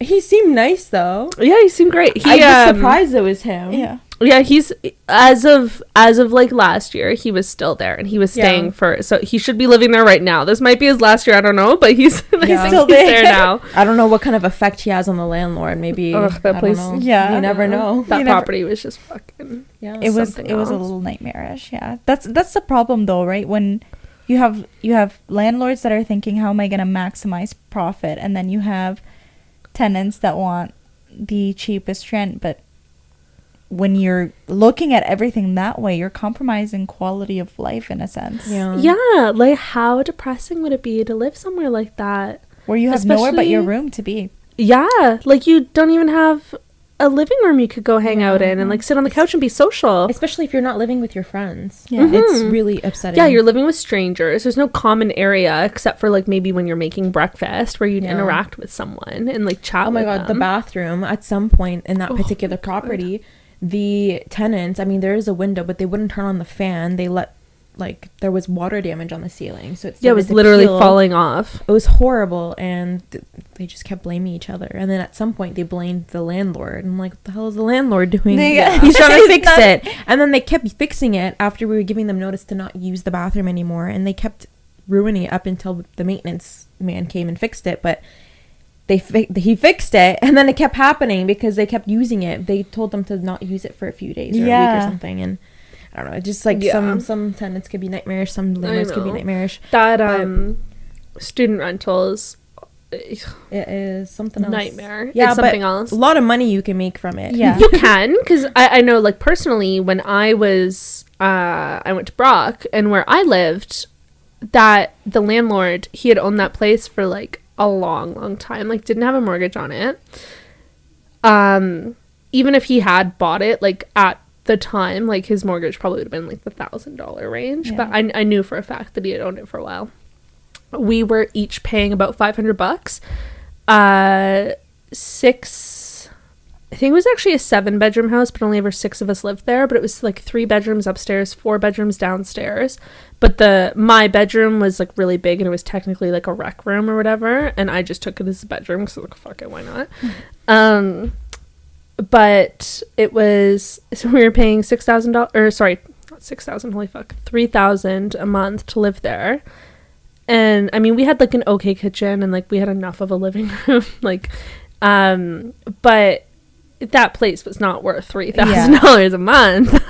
He seemed nice though. Yeah, he seemed great. I was surprised it was him. Yeah. Yeah, he's as of like last year, he was still there and he was staying Yeah. for. So he should be living there right now. This might be his last year. I don't know, but he's Yeah. still there now. I don't know what kind of effect he has on the landlord. Maybe Ugh, that I place- Don't know. Yeah. You never know. That You never- property was just fucking. Yeah. It was something a else. little nightmarish. Yeah. That's the problem though, right? When you have landlords that are thinking, how am I going to maximize profit? And then you have tenants that want the cheapest rent, but when you're looking at everything that way, you're compromising quality of life in a sense. Yeah. Yeah, like how depressing would it be to live somewhere like that? Where you have nowhere but your Especially- room to be. Yeah, like you don't even have a living room you could go hang out in and like sit on the couch and be social. Especially if you're not living with your friends. Yeah. It's really upsetting. Yeah, you're living with strangers. There's no common area except for like maybe when you're making breakfast where you'd Yeah. interact with someone and like chat Oh my with god, the them. bathroom at some point in that Oh, particular property, the tenants, I mean there is a window, but they wouldn't turn on the fan. They let like there was water damage on the ceiling. So it Yeah, it was started to literally peel. falling off. It was horrible, and they just kept blaming each other. And then at some point they blamed the landlord. I'm like, what the hell is the landlord doing? Yeah. He's trying to He's fix not- it. And then they kept fixing it after we were giving them notice to not use the bathroom anymore, and they kept ruining it up until the maintenance man came and fixed it. But he fixed it, and then it kept happening because they kept using it. They told them to not use it for a few days or a week Yeah. or something, and I don't know. Just like Yeah. some tenants could be nightmarish, some landlords could be know. nightmarish. That student rentals It is something else. nightmare. Yeah, It's something but else. a lot of money you can make from it. Yeah. You can, because I know, like, personally, when I was, I went to Brock, and where I lived, that the landlord, he had owned that place for, like, a long, long time, like, didn't have a mortgage on it. Even if he had bought it, like, at the time, like, his mortgage probably would have been, like, the $1,000 range, Yeah. but I knew for a fact that he had owned it for a while. We were each paying about $500. I think it was actually a 7-bedroom house, but only ever 6 of us lived there. But it was like 3 bedrooms upstairs, 4 bedrooms downstairs. But my bedroom was like really big, and it was technically like a rec room or whatever. And I just took it as a bedroom because I was like, fuck it, why not? But it was, so we were paying $6,000, or sorry, not 6,000, holy fuck, 3,000 a month to live there. And I mean, we had like an okay kitchen, and like we had enough of a living room, like, but that place was not worth $3,000 a month.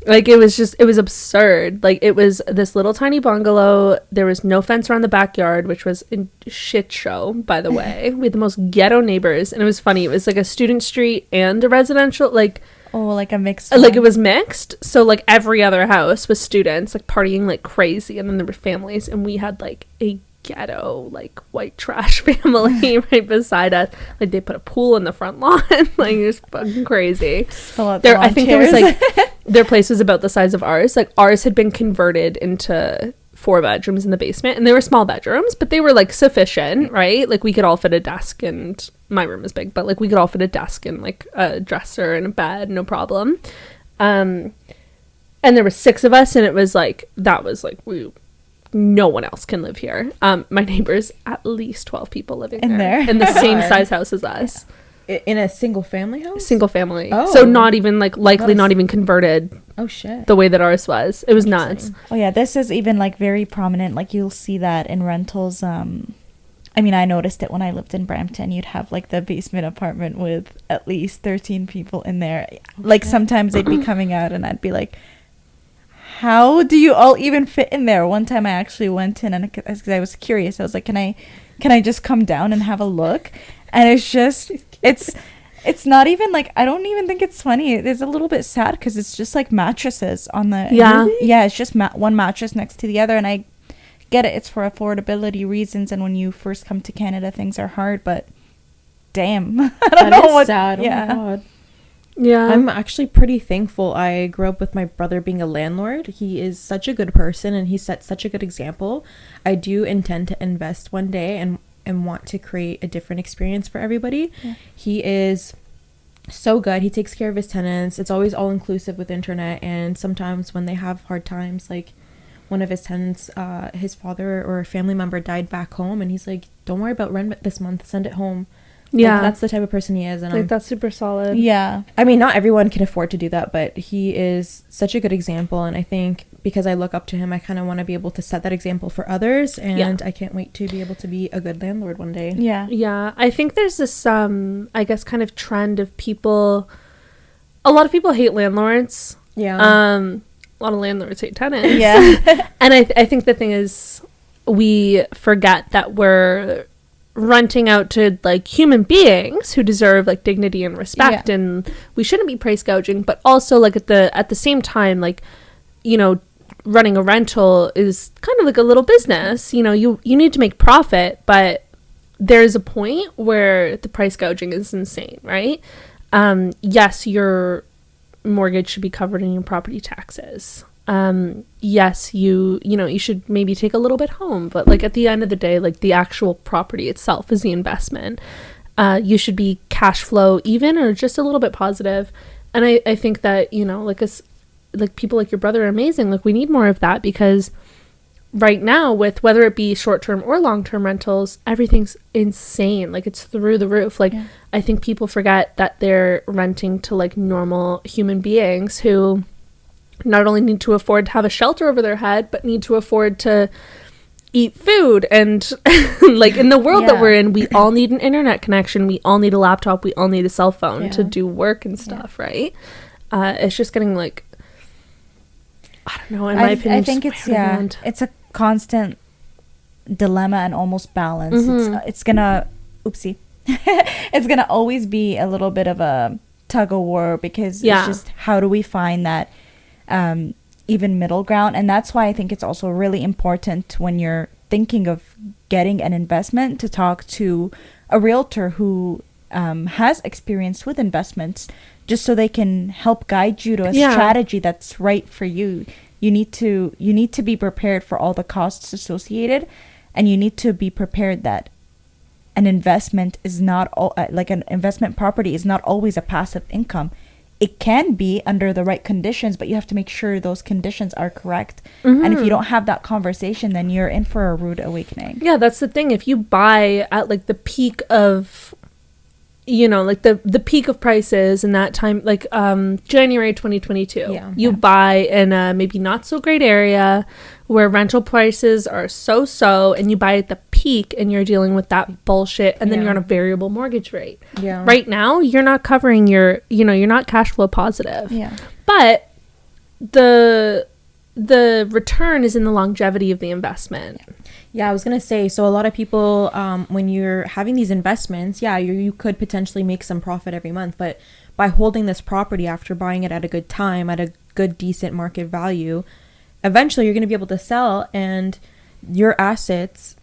Like, it was absurd. Like, it was this little tiny bungalow. There was no fence around the backyard, which was a shit show, by the way. We had the most ghetto neighbors, and it was funny. It was like a student street and a residential, like, Oh, like a mixed like one. it was mixed. So like every other house was students like partying like crazy, and then there were families, and we had like a ghetto like white trash family right beside us. Like, they put a pool in the front lawn. Like, it was fucking crazy. Fill out the There, I lawn think there was chairs. like their place was about the size of ours. Like, ours had been converted into 4 bedrooms in the basement, and they were small bedrooms, but they were like sufficient, right? Like, we could all fit a desk, and my room is big, but like we could all fit a desk and like a dresser and a bed, no problem. And there were 6 of us, and it was like, that was like, no one else can live here. My neighbors, at least 12 people living In there. in the same size house as us. In a single family house? Single family. Oh. So not even like likely Nice. not even converted Oh shit. the way that ours was. It was nuts. Oh yeah, this is even like very prominent. Like, you'll see that in rentals. I mean, I noticed it when I lived in Brampton. You'd have like the basement apartment with at least 13 people in there. Like, sometimes they'd be coming out, and I'd be like, how do you all even fit in there? One time I actually went in, and because I was curious, I was like, can I just come down and have a look? And it's just, it's not even like, I don't even think it's funny. It is a little bit sad because it's just like mattresses on the, Yeah. yeah, it's just one mattress next to the other. And I get it, it's for affordability reasons, and when you first come to Canada, things are hard, but damn. I don't That know is what. sad. Yeah. Oh my god. Yeah. I'm actually pretty thankful I grew up with my brother being a landlord. He is such a good person and he set such a good example. I do intend to invest one day and want to create a different experience for everybody. Yeah. He is so good. He takes care of his tenants. It's always all inclusive with internet, and sometimes when they have hard times, like one of his tenants, his father or a family member died back home, and he's like, don't worry about rent this month, send it home. Yeah. Like, that's the type of person he is. And Like, that's super solid. Yeah. I mean, not everyone can afford to do that, but he is such a good example. And I think because I look up to him, I kind of want to be able to set that example for others. And I can't wait to be able to be a good landlord one day. Yeah. Yeah. I think there's this, I guess, kind of trend of people, a lot of people hate landlords. Yeah. A lot of landlords hate tenants. Yeah. And I think the thing is, we forget that we're renting out to like human beings who deserve like dignity and respect, and we shouldn't be price gouging, but also like at the same time, like, you know, running a rental is kind of like a little business. You know, you need to make profit, but there's a point where the price gouging is insane, right? Yes, your mortgage should be covered in your property taxes. Yes, you know, you should maybe take a little bit home, but like at the end of the day, like the actual property itself is the investment. You should be cash flow even or just a little bit positive. And I think that, you know, like like people like your brother are amazing. Like we need more of that, because right now, with whether it be short-term or long-term rentals, everything's insane. Like it's through the roof. Like I think people forget that they're renting to like normal human beings who not only need to afford to have a shelter over their head, but need to afford to eat food. And like in the world that we're in, we all need an internet connection. We all need a laptop. We all need a cell phone to do work and stuff, right? It's just getting like, I don't know, in my opinion, I think it's a constant dilemma and almost balance. It's gonna it's gonna always be a little bit of a tug of war, because it's just, how do we find that even middle ground? And that's why I think it's also really important when you're thinking of getting an investment to talk to a realtor who has experience with investments, just so they can help guide you to a strategy that's right for you. You need to be prepared for all the costs associated, and you need to be prepared that an investment is not like an investment property is not always a passive income. It can be under the right conditions, but you have to make sure those conditions are correct. And if you don't have that conversation, then you're in for a rude awakening. Yeah, that's the thing. If you buy at like the peak of, you know, like the peak of prices in that time, like January 2022, you buy in a maybe not so great area where rental prices are so, and you buy at the peak and you're dealing with that bullshit, and then you're on a variable mortgage rate. Right now, you're not covering your, you know, you're not cash flow positive. But the return is in the longevity of the investment. I was going to say, so a lot of people, when you're having these investments, you could potentially make some profit every month, but by holding this property after buying it at a good time, at a good, decent market value, eventually you're going to be able to sell, and your assets,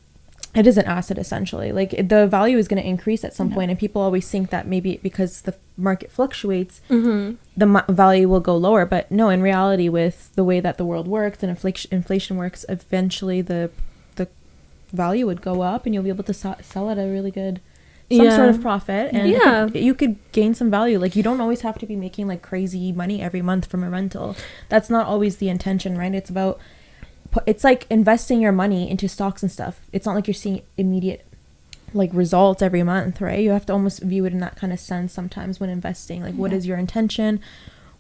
it is an asset essentially. Like the value is going to increase at some point, and people always think that maybe because the market fluctuates, the value will go lower. But no, in reality, with the way that the world works and inflation works, eventually the value would go up, and you'll be able to sell at a really good sort of profit, and you could gain some value. Like you don't always have to be making like crazy money every month from a rental. That's not always the intention, right? It's about, it's like investing your money into stocks and stuff. It's not like you're seeing immediate like results every month, right? You have to almost view it in that kind of sense sometimes when investing. Like what is your intention?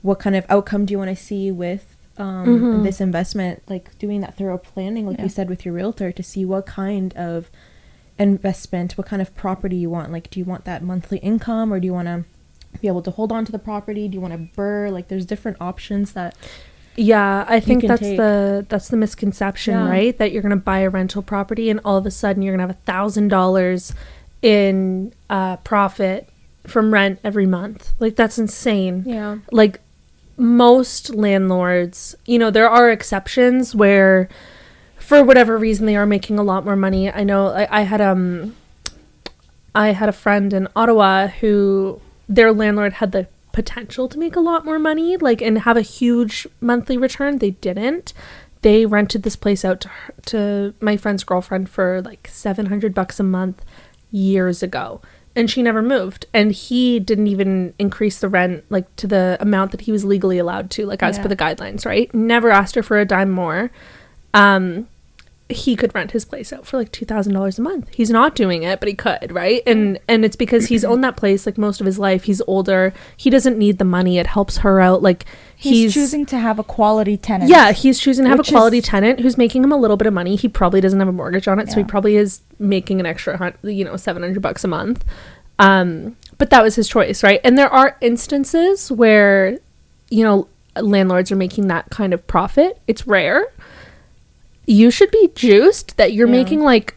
What kind of outcome do you want to see with this investment? Like doing that thorough planning, like you said, with your realtor, to see what kind of investment, what kind of property you want. Like, do you want that monthly income, or do you want to be able to hold on to the property? Do you want to BRRRR? Like there's different options that I think that's the misconception, right? That you're gonna buy a rental property and all of a sudden you're gonna have $1,000 in profit from rent every month. Like that's insane. Like most landlords, you know, there are exceptions where for whatever reason they are making a lot more money. I know I had I had a friend in Ottawa who their landlord had the potential to make a lot more money, like, and have a huge monthly return. They didn't. They rented this place out to my friend's girlfriend for like $700 a month years ago, and she never moved. And he didn't even increase the rent like to the amount that he was legally allowed to, like as per the guidelines, right? Never asked her for a dime more. He could rent his place out for like $2,000 a month. He's not doing it, but he could, right? And it's because he's owned that place like most of his life. He's older. He doesn't need the money. It helps her out. Like he's choosing to have a quality tenant. Yeah, he's choosing to have a quality tenant who's making him a little bit of money. He probably doesn't have a mortgage on it, so he probably is making an extra, $700 a month. But that was his choice, right? And there are instances where, landlords are making that kind of profit. It's rare. You should be juiced that you're making like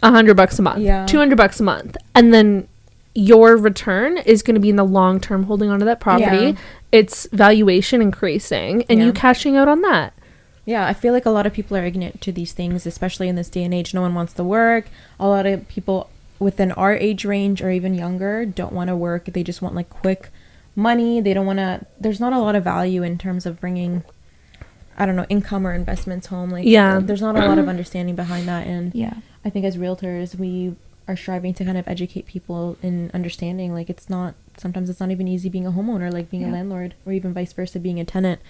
$100 a month, $200 a month, and then your return is going to be in the long term holding onto that property. Its valuation increasing, and you cashing out on that. Yeah, I feel like a lot of people are ignorant to these things, especially in this day and age. No one wants to work. A lot of people within our age range or even younger don't want to work. They just want like quick money. They don't want to. There's not a lot of value in terms of bringing, I don't know, income or investments home. Like, there's not a lot of understanding behind that. And I think as realtors, we are striving to kind of educate people in understanding, like, sometimes it's not even easy being a homeowner, like being a landlord, or even vice versa, being a tenant.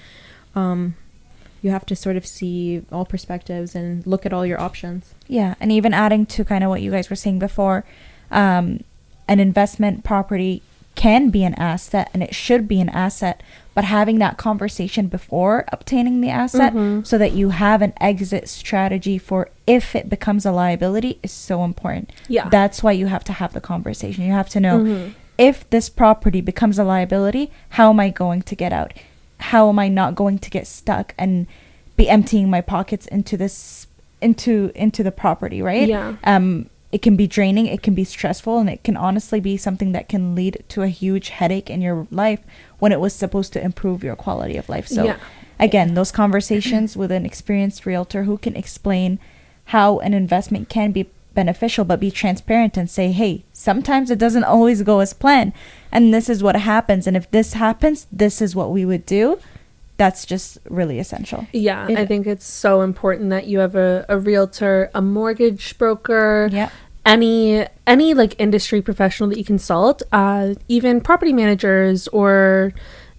You have to sort of see all perspectives and look at all your options. Yeah. And even adding to kind of what you guys were saying before, an investment property can be an asset, and it should be an asset, but having that conversation before obtaining the asset so that you have an exit strategy for if it becomes a liability is so important. That's why you have to have the conversation. You have to know, if this property becomes a liability, how am I going to get out? How am I not going to get stuck and be emptying my pockets into the property, right? It can be draining, it can be stressful, and it can honestly be something that can lead to a huge headache in your life when it was supposed to improve your quality of life. So again, those conversations with an experienced realtor who can explain how an investment can be beneficial, but be transparent and say, hey, sometimes it doesn't always go as planned, and this is what happens, and if this happens, this is what we would do. That's just really essential. I think it's so important that you have a realtor, a mortgage broker, any like industry professional that you consult, even property managers, or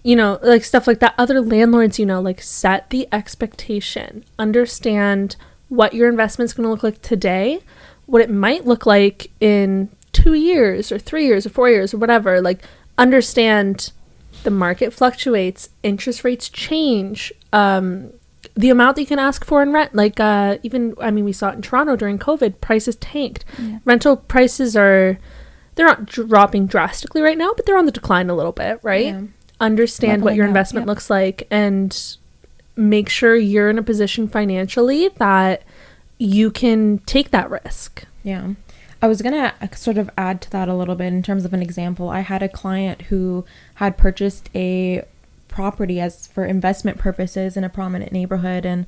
like stuff like that, other landlords, like set the expectation, understand what your investment's going to look like today, what it might look like in 2 years or 3 years or 4 years or whatever. Like, understand the market fluctuates, interest rates change, the amount that you can ask for in rent, like we saw it in Toronto during COVID, prices tanked. Rental prices they're not dropping drastically right now, but they're on the decline a little bit, right? Understand what your investment looks like, and make sure you're in a position financially that you can take that risk. I was going to sort of add to that a little bit in terms of an example. I had a client who had purchased a property as for investment purposes in a prominent neighborhood, and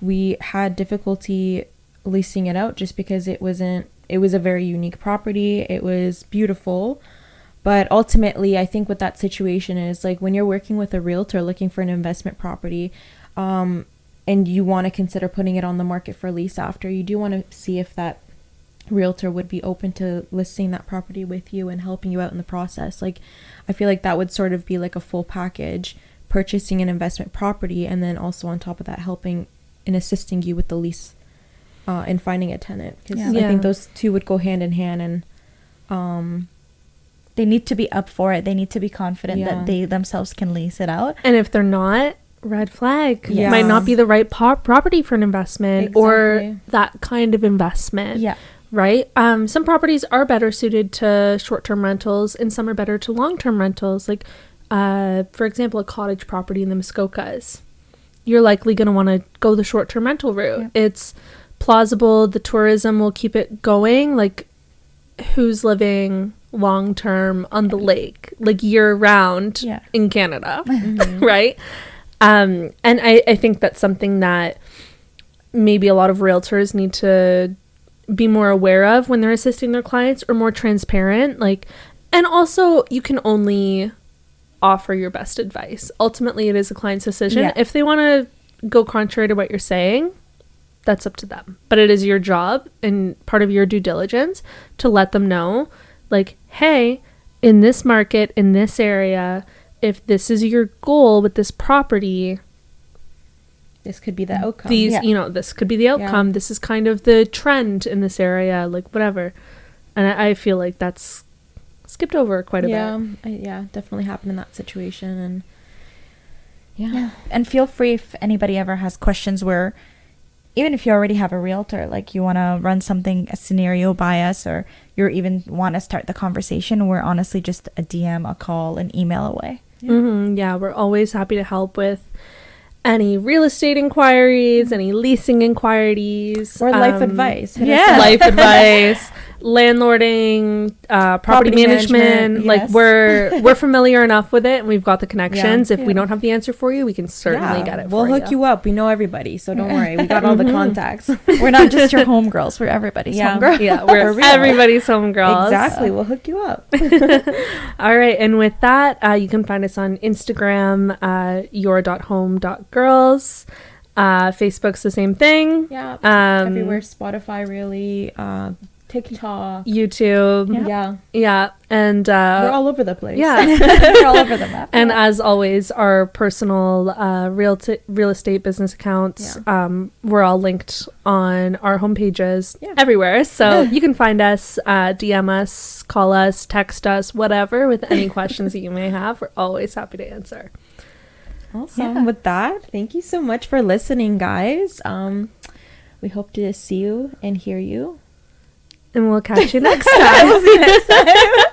we had difficulty leasing it out just because it was a very unique property. It was beautiful, but ultimately I think what that situation is, like, when you're working with a realtor looking for an investment property, and you want to consider putting it on the market for lease after, you do want to see if that realtor would be open to listing that property with you and helping you out in the process. Like, I feel like that would sort of be like a full package, purchasing an investment property, and then also on top of that helping and assisting you with the lease and finding a tenant, because I think those two would go hand in hand. And they need to be up for it. They need to be confident that they themselves can lease it out. And if they're not, red flag. Might not be the right property for an investment or that kind of investment. Right? Some properties are better suited to short-term rentals, and some are better to long-term rentals. Like, for example, a cottage property in the Muskokas. You're likely going to want to go the short-term rental route. It's plausible. The tourism will keep it going. Like, who's living long-term on the lake, like year-round in Canada, right? And I think that's something that maybe a lot of realtors need to be more aware of when they're assisting their clients, or more transparent. Like, and also you can only offer your best advice. Ultimately, it is a client's decision. Yeah. If they want to go contrary to what you're saying, that's up to them. But it is your job and part of your due diligence to let them know, like, hey, in this market, in this area, if this is your goal with this property, This could be the outcome. these, Yeah. you know, this could be the outcome. Yeah. This is kind of the trend in this area, like whatever. And I feel like that's skipped over quite a bit. Yeah, definitely happened in that situation. And Yeah. And feel free if anybody ever has questions where, even if you already have a realtor, like you want to run something, a scenario by us, or you even want to start the conversation, we're honestly just a DM, a call, an email away. Yeah, we're always happy to help with any real estate inquiries, any leasing inquiries, or life advice. Hit us yeah. up. life advice, landlording, property management. Like yes. we're familiar enough with it, and we've got the connections. If we Yeah. don't have the answer for you, we can certainly get it. We'll for hook you up. We know everybody, so don't worry. We got all the contacts. We're not just your homegirls, we're everybody's Yeah. homegirl. Yeah, For we're real. everybody's homegirls. Exactly. We'll hook you up. All right, and with that, you can find us on Instagram, your.home.girls. Facebook's the same thing. Yeah. Um, Everywhere. Spotify, really. TikTok. YouTube. Yeah. And We're all over the place. yeah. We're all over the map. And as always, our personal real estate business accounts, we're all linked on our homepages everywhere. So you can find us, DM us, call us, text us, whatever, with any questions that you may have. We're always happy to answer. Awesome. Yeah. With that, thank you so much for listening, guys. We hope to see you and hear you. And we'll catch you next time. See you next time.